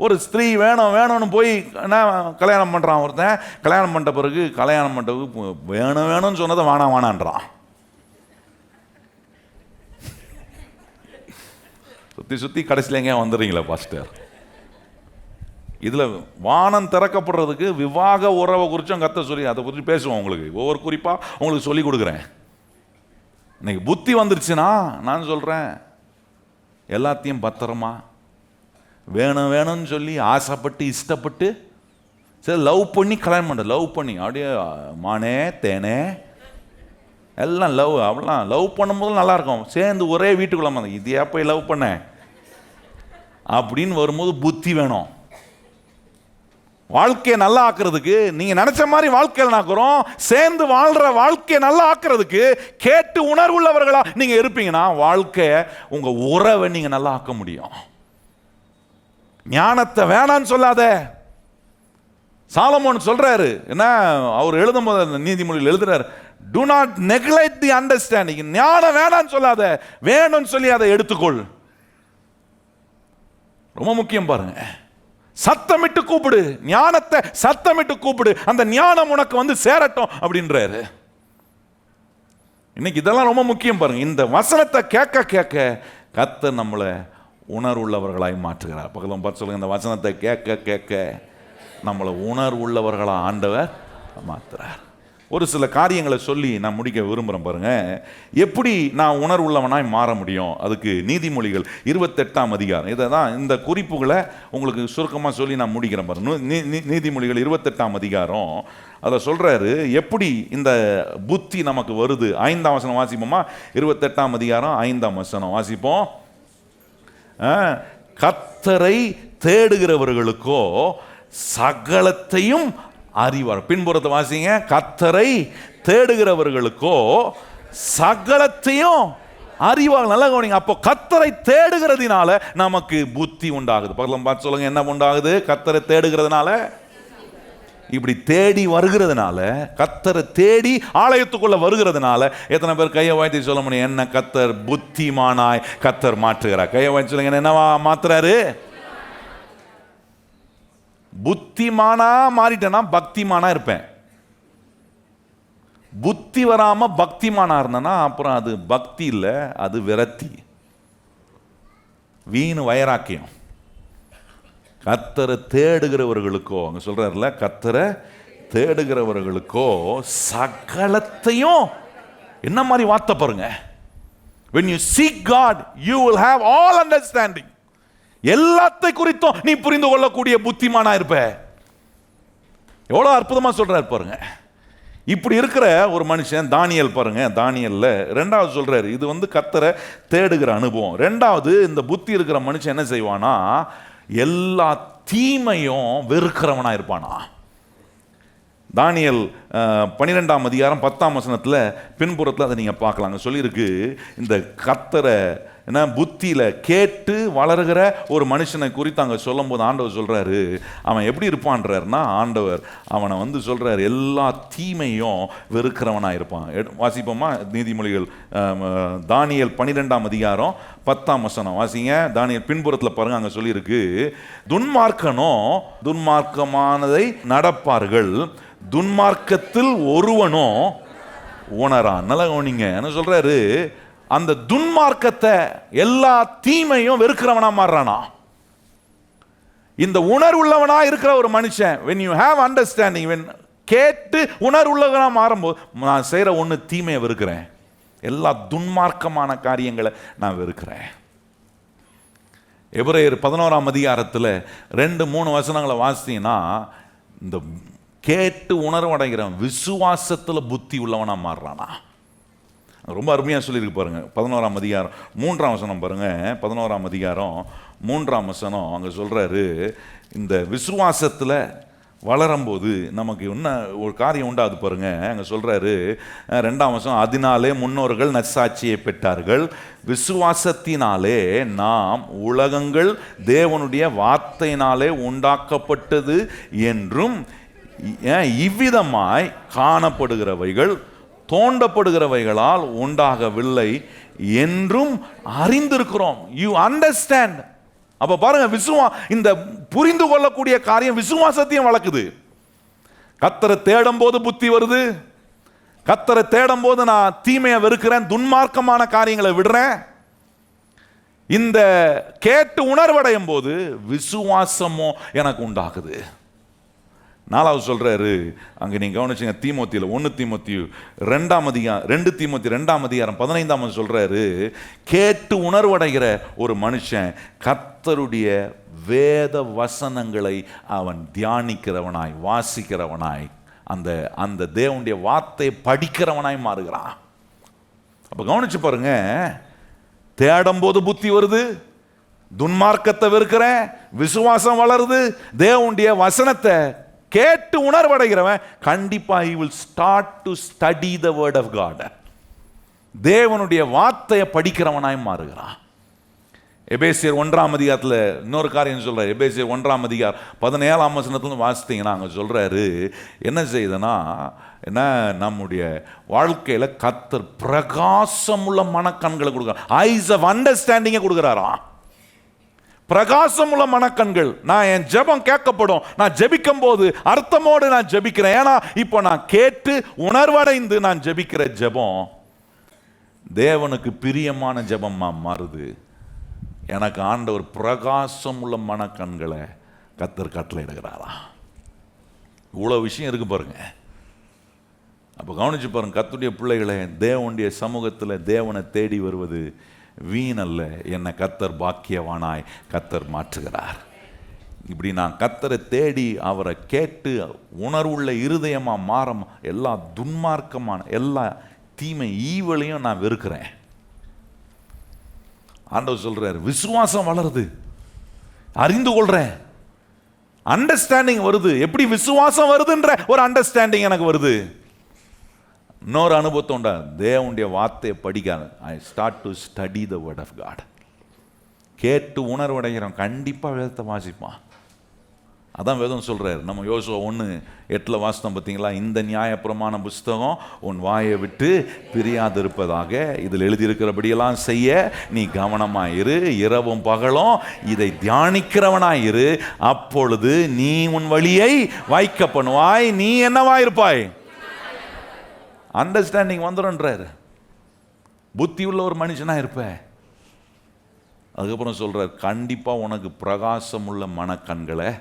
ஒரு ஸ்திரீ வேணும்னு போய் என்ன கல்யாணம் பண்ணுறான் ஒருத்தன். கல்யாணம் பண்ணுற பிறகு கல்யாணம் பண்ணுறது வேணும்னு சொன்னதை வேணான்றான். சுற்றி கடைசியில் எங்கேயா வந்துடுறீங்களா பாஸ்டர்? இதில் வானம் திறக்கப்படுறதுக்கு விவாக உறவை குறித்தும் கர்த்தர் சொல்லி, அதை குறித்து பேசுவோம். உங்களுக்கு ஒவ்வொரு குறிப்பாக உங்களுக்கு சொல்லி கொடுக்குறேன். இன்னைக்கு புத்தி வந்துருச்சுன்னா நான் சொல்கிறேன், எல்லாத்தையும் பத்திரமா வேணும்னு சொல்லி ஆசைப்பட்டு இஷ்டப்பட்டு சரி லவ் பண்ணி கல்யாணம் பண்ணுற, லவ் பண்ணி அப்படியே மானே தேனே எல்லாம் லவ், அப்படிலாம் லவ் பண்ணும்போது நல்லாயிருக்கும். சேர்ந்து ஒரே வீட்டுக்குள்ள இது ஏன் போய் லவ் பண்ண அப்படின்னு வரும்போது புத்தி வேணும். வாழ்க்கையை நல்லா ஆக்குறதுக்கு, நீங்கள் நினச்ச மாதிரி வாழ்க்கையில் நாக்குறோம், சேர்ந்து வாழ்கிற வாழ்க்கையை நல்லா ஆக்குறதுக்கு கேட்டு உணர்வுள்ளவர்களா நீங்கள் இருப்பீங்கன்னா வாழ்க்கையை, உங்கள் உறவை நீங்கள் நல்லா ஆக்க முடியும். ஞானத்தை வேணான்னு சொல்லாத. சாலமோன் சொல்றாரு, என்ன அவர் எழுதும்போது நீதிமொழியில் எழுதுறாரு, do not neglect the understanding. ஞானம் வேணான்னு சொல்லாத, வேணும்னு சொல்லி அதை எடுத்துக்கொள். ரொம்ப முக்கியம் பாருங்க. சத்தமிட்டு கூப்பிடு, ஞானத்தை சத்தமிட்டு கூப்பிடு, அந்த ஞானம் உனக்கு சேரட்டும் அப்படின்றாரு. இன்னைக்கு இதெல்லாம் ரொம்ப முக்கியம் பாருங்க. இந்த வசனத்தை கேட்க கேட்க கர்த்தர் நம்மளை உணர்வுள்ளவர்களாய் மாற்றுகிறார். பக்கத்தில் பார்த்து சொல்லுங்க, இந்த வசனத்தை கேட்க கேட்க நம்மளை உணர்வுள்ளவர்களாக ஆண்டவர் மாற்றுறார். ஒரு சில காரியங்களை சொல்லி நான் முடிக்க விரும்புகிறேன் பாருங்க. எப்படி நான் உணர்வுள்ளவனாய் மாற முடியும்? அதுக்கு நீதிமொழிகள் 28ஆம் அதிகாரம், இதை தான் இந்த குறிப்புகளை உங்களுக்கு சுருக்கமாக சொல்லி நான் முடிக்கிறேன் பாருங்க. நீதிமொழிகள் 28ஆம் அதிகாரம் அதை சொல்கிறாரு, எப்படி இந்த புத்தி நமக்கு வருது. 5ஆம் வசனம் வாசிப்போமா? 28ஆம் அதிகாரம் 5ஆம் வசனம் வாசிப்போம். கர்த்தரை தேடுகிறவர்களுக்கோ சகலத்தையும் அறிவார். பின்புறத்தை வாசிங்க. கர்த்தரை தேடுகிறவர்களுக்கோ சகலத்தையும் அறிவார். நல்லா கவனிங்க. அப்போ கர்த்தரை தேடுகிறதுனால நமக்கு புத்தி உண்டாகுது. பக்கத்துல பார்த்து சொல்லுங்க, என்ன உண்டாகுது? கர்த்தரை தேடுகிறதுனால, இப்படி தேடி வருகிறதுனால, கர்த்தரை தேடி ஆலயத்துக்குள்ள வருகிறதுனால. எத்தனை பேர் கையை வாய்த்தி சொல்ல முடியும், என்ன கர்த்தர் புத்திமானாய் கர்த்தர் மாற்றுகிறார்? கையை வாய்த்தி சொல்லுங்க, என்னவா மாத்துறாரு? புத்திமானா மாறிட்டேன்னா பக்திமானா இருப்பேன். புத்தி வராம பக்திமானா இருந்தேன்னா அப்புறம் அது பக்தி இல்லை, அது விரக்தி, வீண் வைராக்கியம். கர்த்தரை தேடுகிறவர்களுக்கோ, அங்க சொல்றாருல, கர்த்தரை தேடுகிறவர்களுக்கோ சகலத்தையும், என்ன மாதிரி வார்த்தை பாருங்க. when you seek God you will have all understanding. எல்லாத்தை குறித்தும் நீ புரிந்து கொள்ளக்கூடிய புத்திமானா இருப்ப. எவ்வளவு அற்புதமா சொல்றாரு பாருங்க. இப்படி இருக்கிற ஒரு மனுஷன் தானியேல் பாருங்க. தானியேல்ல 2வது சொல்றாரு, இது கர்த்தரை தேடுகிற அனுபவம். 2வது, இந்த புத்தி இருக்கிற மனுஷன் என்ன செய்வானா, எல்லா தீமையும் வெறுக்கிறவனா இருப்பானா. தானியேல் 12ஆம் அதிகாரம் 10ஆம் வசனத்தில் பின்புறத்தில் அதை நீங்கள் பார்க்கலாங்க. சொல்லியிருக்கு, இந்த கர்த்தரை என்ன புத்தியில் கேட்டு வளர்கிற ஒரு மனுஷனை குறித்து அங்கே சொல்லும் போது ஆண்டவர் சொல்கிறாரு, அவன் எப்படி இருப்பான்றாருன்னா, ஆண்டவர் அவனை சொல்கிறார், எல்லா தீமையும் வெறுக்கிறவனாக இருப்பான். வாசிப்போமா? நீதிமொழிகள் தானியேல் 12ஆம் அதிகாரம் 10ஆம் வசனம் வாசிங்க. தானியேல் பின்புறத்தில் பாருங்க, அங்கே சொல்லியிருக்கு, துன்மார்க்கனோ துன்மார்க்கமானதை நடப்பார்கள், துன்மார்க்கத்தில் ஒருவனோ உணரான். நல்லா கவனிங்க, என்ன சொல்றாரு, அந்த துன்மார்க்கத்தை, எல்லா தீமையும் வெறுக்கிறவனா மாறுறானா. இந்த உணர்வுள்ளவனா இருக்கிற ஒரு மனுஷன், when you have understanding, when கேட்டு உணர்வுள்ளவனா மாறும்போது, நான் செய்யற ஒன்று தீமையை வெறுக்கிறேன், எல்லா துன்மார்க்கமான காரியங்களை நான் வெறுக்கிறேன். எபிரேயர் 11ஆம் அதிகாரத்தில் 2-3 வசனங்களை வாசித்தீங்கன்னா, இந்த கேட்டு உணர்வடைகிறவன் விசுவாசத்தில் புத்தி உள்ளவனா மாறுறானா. ரொம்ப அருமையாக சொல்லியிருக்கு பாருங்க. 11ஆம் அதிகாரம் 3ஆம் வசனம் பாருங்க. 11ஆம் அதிகாரம் 3ஆம் வசனம் அங்கே சொல்றாரு, இந்த விசுவாசத்தில் வளரும்போது நமக்கு என்ன ஒரு காரியம் உண்டாது பாருங்க. அங்கே சொல்றாரு 2ஆம் வசனம், அதனாலே முன்னோர்கள் நற்சாட்சியை பெற்றார்கள், விசுவாசத்தினாலே நாம் உலகங்கள் தேவனுடைய வார்த்தையினாலே உண்டாக்கப்பட்டது என்றும், இவ்விதமாய் காணப்படுகிறவைகள் தோண்டப்படுகிறவைகளால் உண்டாகவில்லை என்றும் அறிந்திருக்கிறோம். You understand. அப்ப பாருங்க, இந்த புரிந்து கொள்ளக்கூடிய காரியம் விசுவாசத்தையும் வளர்க்குது. கர்த்தரை தேடும் போது புத்தி வருது. கர்த்தரை தேடும் போது நான் தீமையை வெறுக்கிறேன், துன்மார்க்கமான காரியங்களை விடுறேன். இந்த கேட்டு உணர்வடையும் போது விசுவாசமும் எனக்கு உண்டாகுது. 4வது சொல்றாரு, அங்க நீங்க கவனிச்சுங்க, தீமோத்தியில 1 தீமோத்தி 2ஆம் அதிகாரம் 2 தீமோத்தி 2ஆம் அதிகாரம் 15ஆம் சொல்றாரு, கேட்டு உணர்வடைகிற ஒரு மனுஷன் கர்த்தருடைய வேத வசனங்களை அவன் தியானிக்கிறவனாய், வாசிக்கிறவனாய், அந்த தேவனுடைய வார்த்தையை படிக்கிறவனாய் மாறுகிறான். அப்ப கவனிச்சு பாருங்க, தேடும் போது புத்தி வருது, துன்மார்க்கத்தை வெறுக்கிறேன், விசுவாசம் வளருது, தேவனுடைய வசனத்தை கேட்டு உணர்வடைகிறவன் கண்டிப்பா he will start to study the word of God. தேவனுடைய வார்த்தையை படிக்கிறவனாய் மாறுகிறான். எபேசியர் 1ஆம் அதிகாரத்தில் இன்னொரு காரியம் சொல்றாரு. எபேசியர் 1ஆம் அதிகாரம் 17ஆம் வசனத்துல வாசித்தீங்கன்னா அங்க சொல்றாரு, என்ன செய்யுதுன்னா, என்ன நம்முடைய வாழ்க்கையில கர்த்தர் பிரகாசமுள்ள மனக்கண்களை கொடுக்குறார். ஐஸ் ஆஃப் அண்டர்ஸ்டாண்டிங்கை கொடுக்குறாராம். பிரகாசமுள்ள மனக்கண்கள். நான் என் ஜெபம் கேட்கப்படும். நான் ஜெபிக்கும் போது அர்த்தமோடு நான் ஜெபிக்கிறேன். ஏன்னா இப்போ நான் கேட்டு உணர்வடைந்து நான் ஜெபிக்கிற ஜெபம் தேவனுக்கு பிரியமான ஜெபமா மாறுது. எனக்கு ஆண்டவர் பிரகாசமுள்ள மனக்கண்களை கர்த்தர் கட்டளையிடுகிறாரா. இவ்வளோ விஷயம் இருக்கு பாருங்க. அப்போ கவனிச்சு பாருங்க, கர்த்தருடைய பிள்ளைகளை, தேவனுடைய சமூகத்தில் தேவனை தேடி வருவது வீணல்ல. என்னை கர்த்தர் பாக்கியவானாய் கர்த்தர் மாற்றுகிறார். இப்படி நான் கர்த்தரை தேடி அவரை கேட்டு உணர்வுள்ள இருதயமாக மாற எல்லா துன்மார்க்கமான எல்லா தீமை ஈவலையும் நான் வெறுக்கிறேன். ஆண்டவர் சொல்றாரு, விசுவாசம் வளருது, அறிந்து கொள்றேன், அண்டர்ஸ்டாண்டிங் வருது. எப்படி விசுவாசம் வருதுன்ற ஒரு அண்டர்ஸ்டாண்டிங் எனக்கு வருது. இன்னொரு அனுபவத்தை உண்டா, தேவனுடைய வார்த்தையை படிக்க I start to study the word of God. கேட்டு உணர்வடைகிறோம், கண்டிப்பாக வேதத்தை வாசிப்பான். அதான் வேதம் சொல்றாரு. நம்ம யோசுவா 1:8 வாசித்தோம் பார்த்தீங்களா, இந்த நியாயப்பிரமாண புஸ்தகம் உன் வாயை விட்டு பிரியாதிருப்பதாக, இதில் எழுதியிருக்கிறபடியெல்லாம் செய்ய நீ கவனமாயிரு, இரவும் பகலும் இதை தியானிக்கிறவனாயிரு, அப்பொழுது நீ உன் வழியை வாய்க்க பண்ணுவாய், நீ என்னவாயிருப்பாய். அண்டர்ஸ்டாண்டிங் வந்துடும்ன்றாரு. புத்தி உள்ள ஒரு மனுஷனா இருப்ப. அதுக்கப்புறம் சொல்றார், கண்டிப்பா உனக்கு பிரகாசம் உள்ள மனக்கண்களை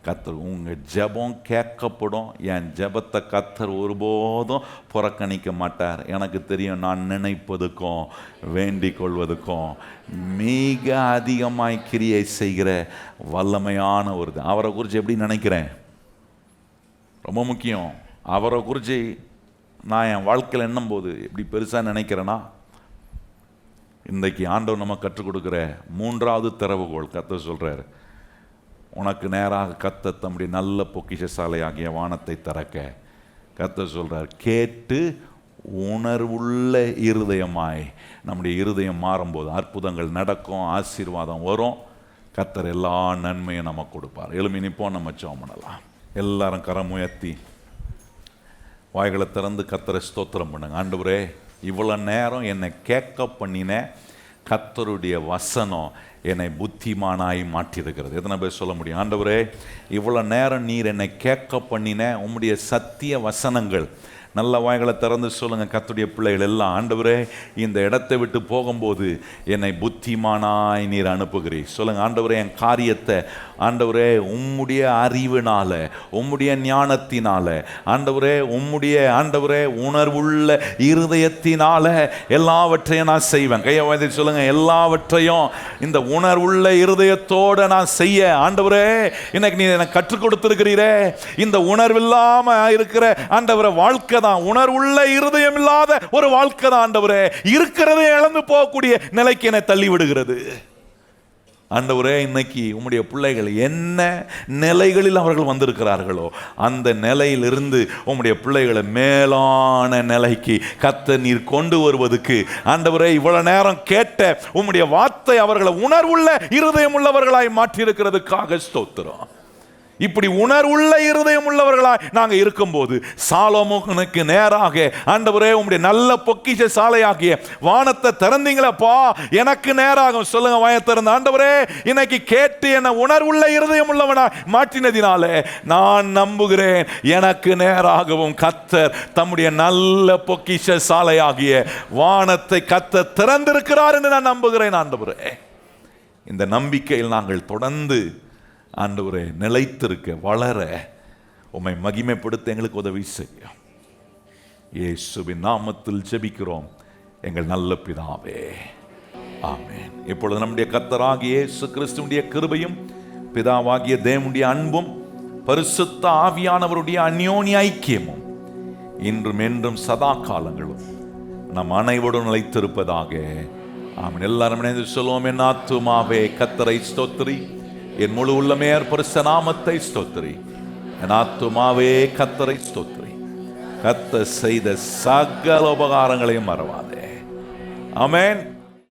கர்த்தர், உங்கள் ஜெபம் கேட்கப்படும். என் ஜெபத்தை கர்த்தர் ஒருபோதும் புறக்கணிக்க மாட்டார். எனக்கு தெரியும், நான் நினைப்பதுக்கும் வேண்டிக் கொள்வதுக்கும் மிக அதிகமாய் கிரியை செய்கிற வல்லமையான ஒரு அவரை குறித்து எப்படி நினைக்கிறேன் ரொம்ப முக்கியம். அவரை குறித்து நான் என் வாழ்க்கையில் எண்ணும் போது எப்படி பெருசாக நினைக்கிறேன்னா, இன்றைக்கு ஆண்டவர் நம்ம கற்றுக் கொடுக்குற 3வது திறவுகோல் கர்த்தர் சொல்கிறார், உனக்கு நேராக கர்த்தர் தம்முடைய நல்ல பொக்கிஷசாலையாகிய வானத்தை திறக்க. கர்த்தர் சொல்கிறார், கேட்டு உணர்வுள்ள இருதயமாய். நம்முடைய இருதயம் மாறும்போது அற்புதங்கள் நடக்கும், ஆசீர்வாதம் வரும், கர்த்தர் எல்லா நன்மையும் நமக்கு கொடுப்பார். எழுமி நிற்போம், நம்ம ஜெபம் பண்ணலாம். எல்லாரும் கரம் உயர்த்தி வாய்களை திறந்து கர்த்தரை ஸ்தோத்திரம் பண்ணுங்க. ஆண்டவரே, இவ்வளோ நேரம் என்னை கேட்க பண்ணின கர்த்தருடைய வசனம் என்னை புத்திமானாய் மாற்றியிருக்கிறது. எத்தனை பேர் சொல்ல முடியும்? ஆண்டவரே, இவ்வளோ நேரம் நீர் என்னை கேட்க பண்ணின உம்முடைய சத்திய வசனங்கள். நல்ல வாய்களை திறந்து சொல்லுங்கள் கர்த்தருடைய பிள்ளைகள் எல்லாம். ஆண்டவரே, இந்த இடத்தை விட்டு போகும்போது என்னை புத்திமானாய் நீர் அனுப்புகிறீர். சொல்லுங்கள், ஆண்டவரே, என் காரியத்தை ஆண்டவரே உம்முடைய அறிவினால, உம்முடைய ஞானத்தினால, ஆண்டவரே உம்முடைய ஆண்டவரே உணர்வுள்ள இருதயத்தினால எல்லாவற்றையும் நான் செய்வேன். கையை வாய்ந்து சொல்லுங்கள், எல்லாவற்றையும் இந்த உணர்வுள்ள இருதயத்தோடு நான் செய்ய ஆண்டவரே இன்னைக்கு நீ எனக்கு கற்றுக் கொடுத்திருக்கிறீரே. இந்த உணர்வில்லாம இருக்கிற ஆண்டவரே வாழ்க்கை தான், உணர்வுள்ள இருதயம் இல்லாத ஒரு வாழ்க்கை தான் ஆண்டவரே இருக்கிறதே இழந்து போகக்கூடிய நிலைக்கு என்னை தள்ளி விடுகிறது. ஆண்டவரே, இன்னைக்கு உம்முடைய பிள்ளைகள் என்ன நிலைகளில் அவர்கள் வந்திருக்கிறார்களோ அந்த நிலையிலிருந்து உம்முடைய பிள்ளைகளை மேலான நிலைக்கு கர்த்தர் நீர் கொண்டு வருவதற்கு ஆண்டவரே இவ்வளவு நேரம் கேட்ட உம்முடைய வார்த்தை அவர்களை உணர்வுள்ள இருதயம் உள்ளவர்களாய் மாற்றியிருக்கிறதுக்காக ஸ்தோத்திரம். இப்படி உணர்வுள்ள இருதயம் உள்ளவர்களாய் நாங்கள் இருக்கும்போது சாலோமோனுக்கு நேராக ஆண்டவரே உம்முடைய நல்ல பொக்கிஷ சாலையாகிய வானத்தை திறந்தீங்களப்பா, எனக்கு நேராக சொல்லுங்க வாயை திறந்து. ஆண்டவரே, இன்னைக்கு கேட்டு என்ன உணர்வுள்ள இருதயம் உள்ளவனாய் மாற்றினதினாலே நான் நம்புகிறேன், எனக்கு நேராகவும் கர்த்தர் தம்முடைய நல்ல பொக்கிஷ சாலையாகிய வானத்தை கர்த்தர் திறந்திருக்கிறார் என்று நான் நம்புகிறேன். ஆண்டவரே, இந்த நம்பிக்கையில் நாங்கள் தொடர்ந்து ஆண்டவரே நிலைத்திருக்க, வளர, உம்மை மகிமைப்படுத்த எங்களுக்கு உதவி செய்யும். இயேசுவின் நாமத்தில் ஜெபிக்கிறோம் எங்கள் நல்ல பிதாவே, ஆமென். இப்பொழுது நம்முடைய கர்த்தராகிய இயேசு கிறிஸ்துவினுடைய கிருபையும் பிதாவாகிய தேவனுடைய அன்பும் பரிசுத்த ஆவியானவருடைய அந்யோன்ய ஐக்கியமும் இன்றும் என்றும் சதா காலங்களும் நம் அனைவரும் நிலைத்திருப்பதாக, ஆமென். எல்லாரும் இணைந்து சொல்லுவோம், என் ஆத்துமாவே கர்த்தரை ஸ்தோத்திரி, என் முழு உள்ளமே பரிசுத்த நாமத்தை ஸ்தோத்திரி, என் ஆத்துமாவே கர்த்தரை ஸ்தோத்திரி, கர்த்தர் செய்த சகல உபகாரங்களையும் மறவாதே. ஆமென்.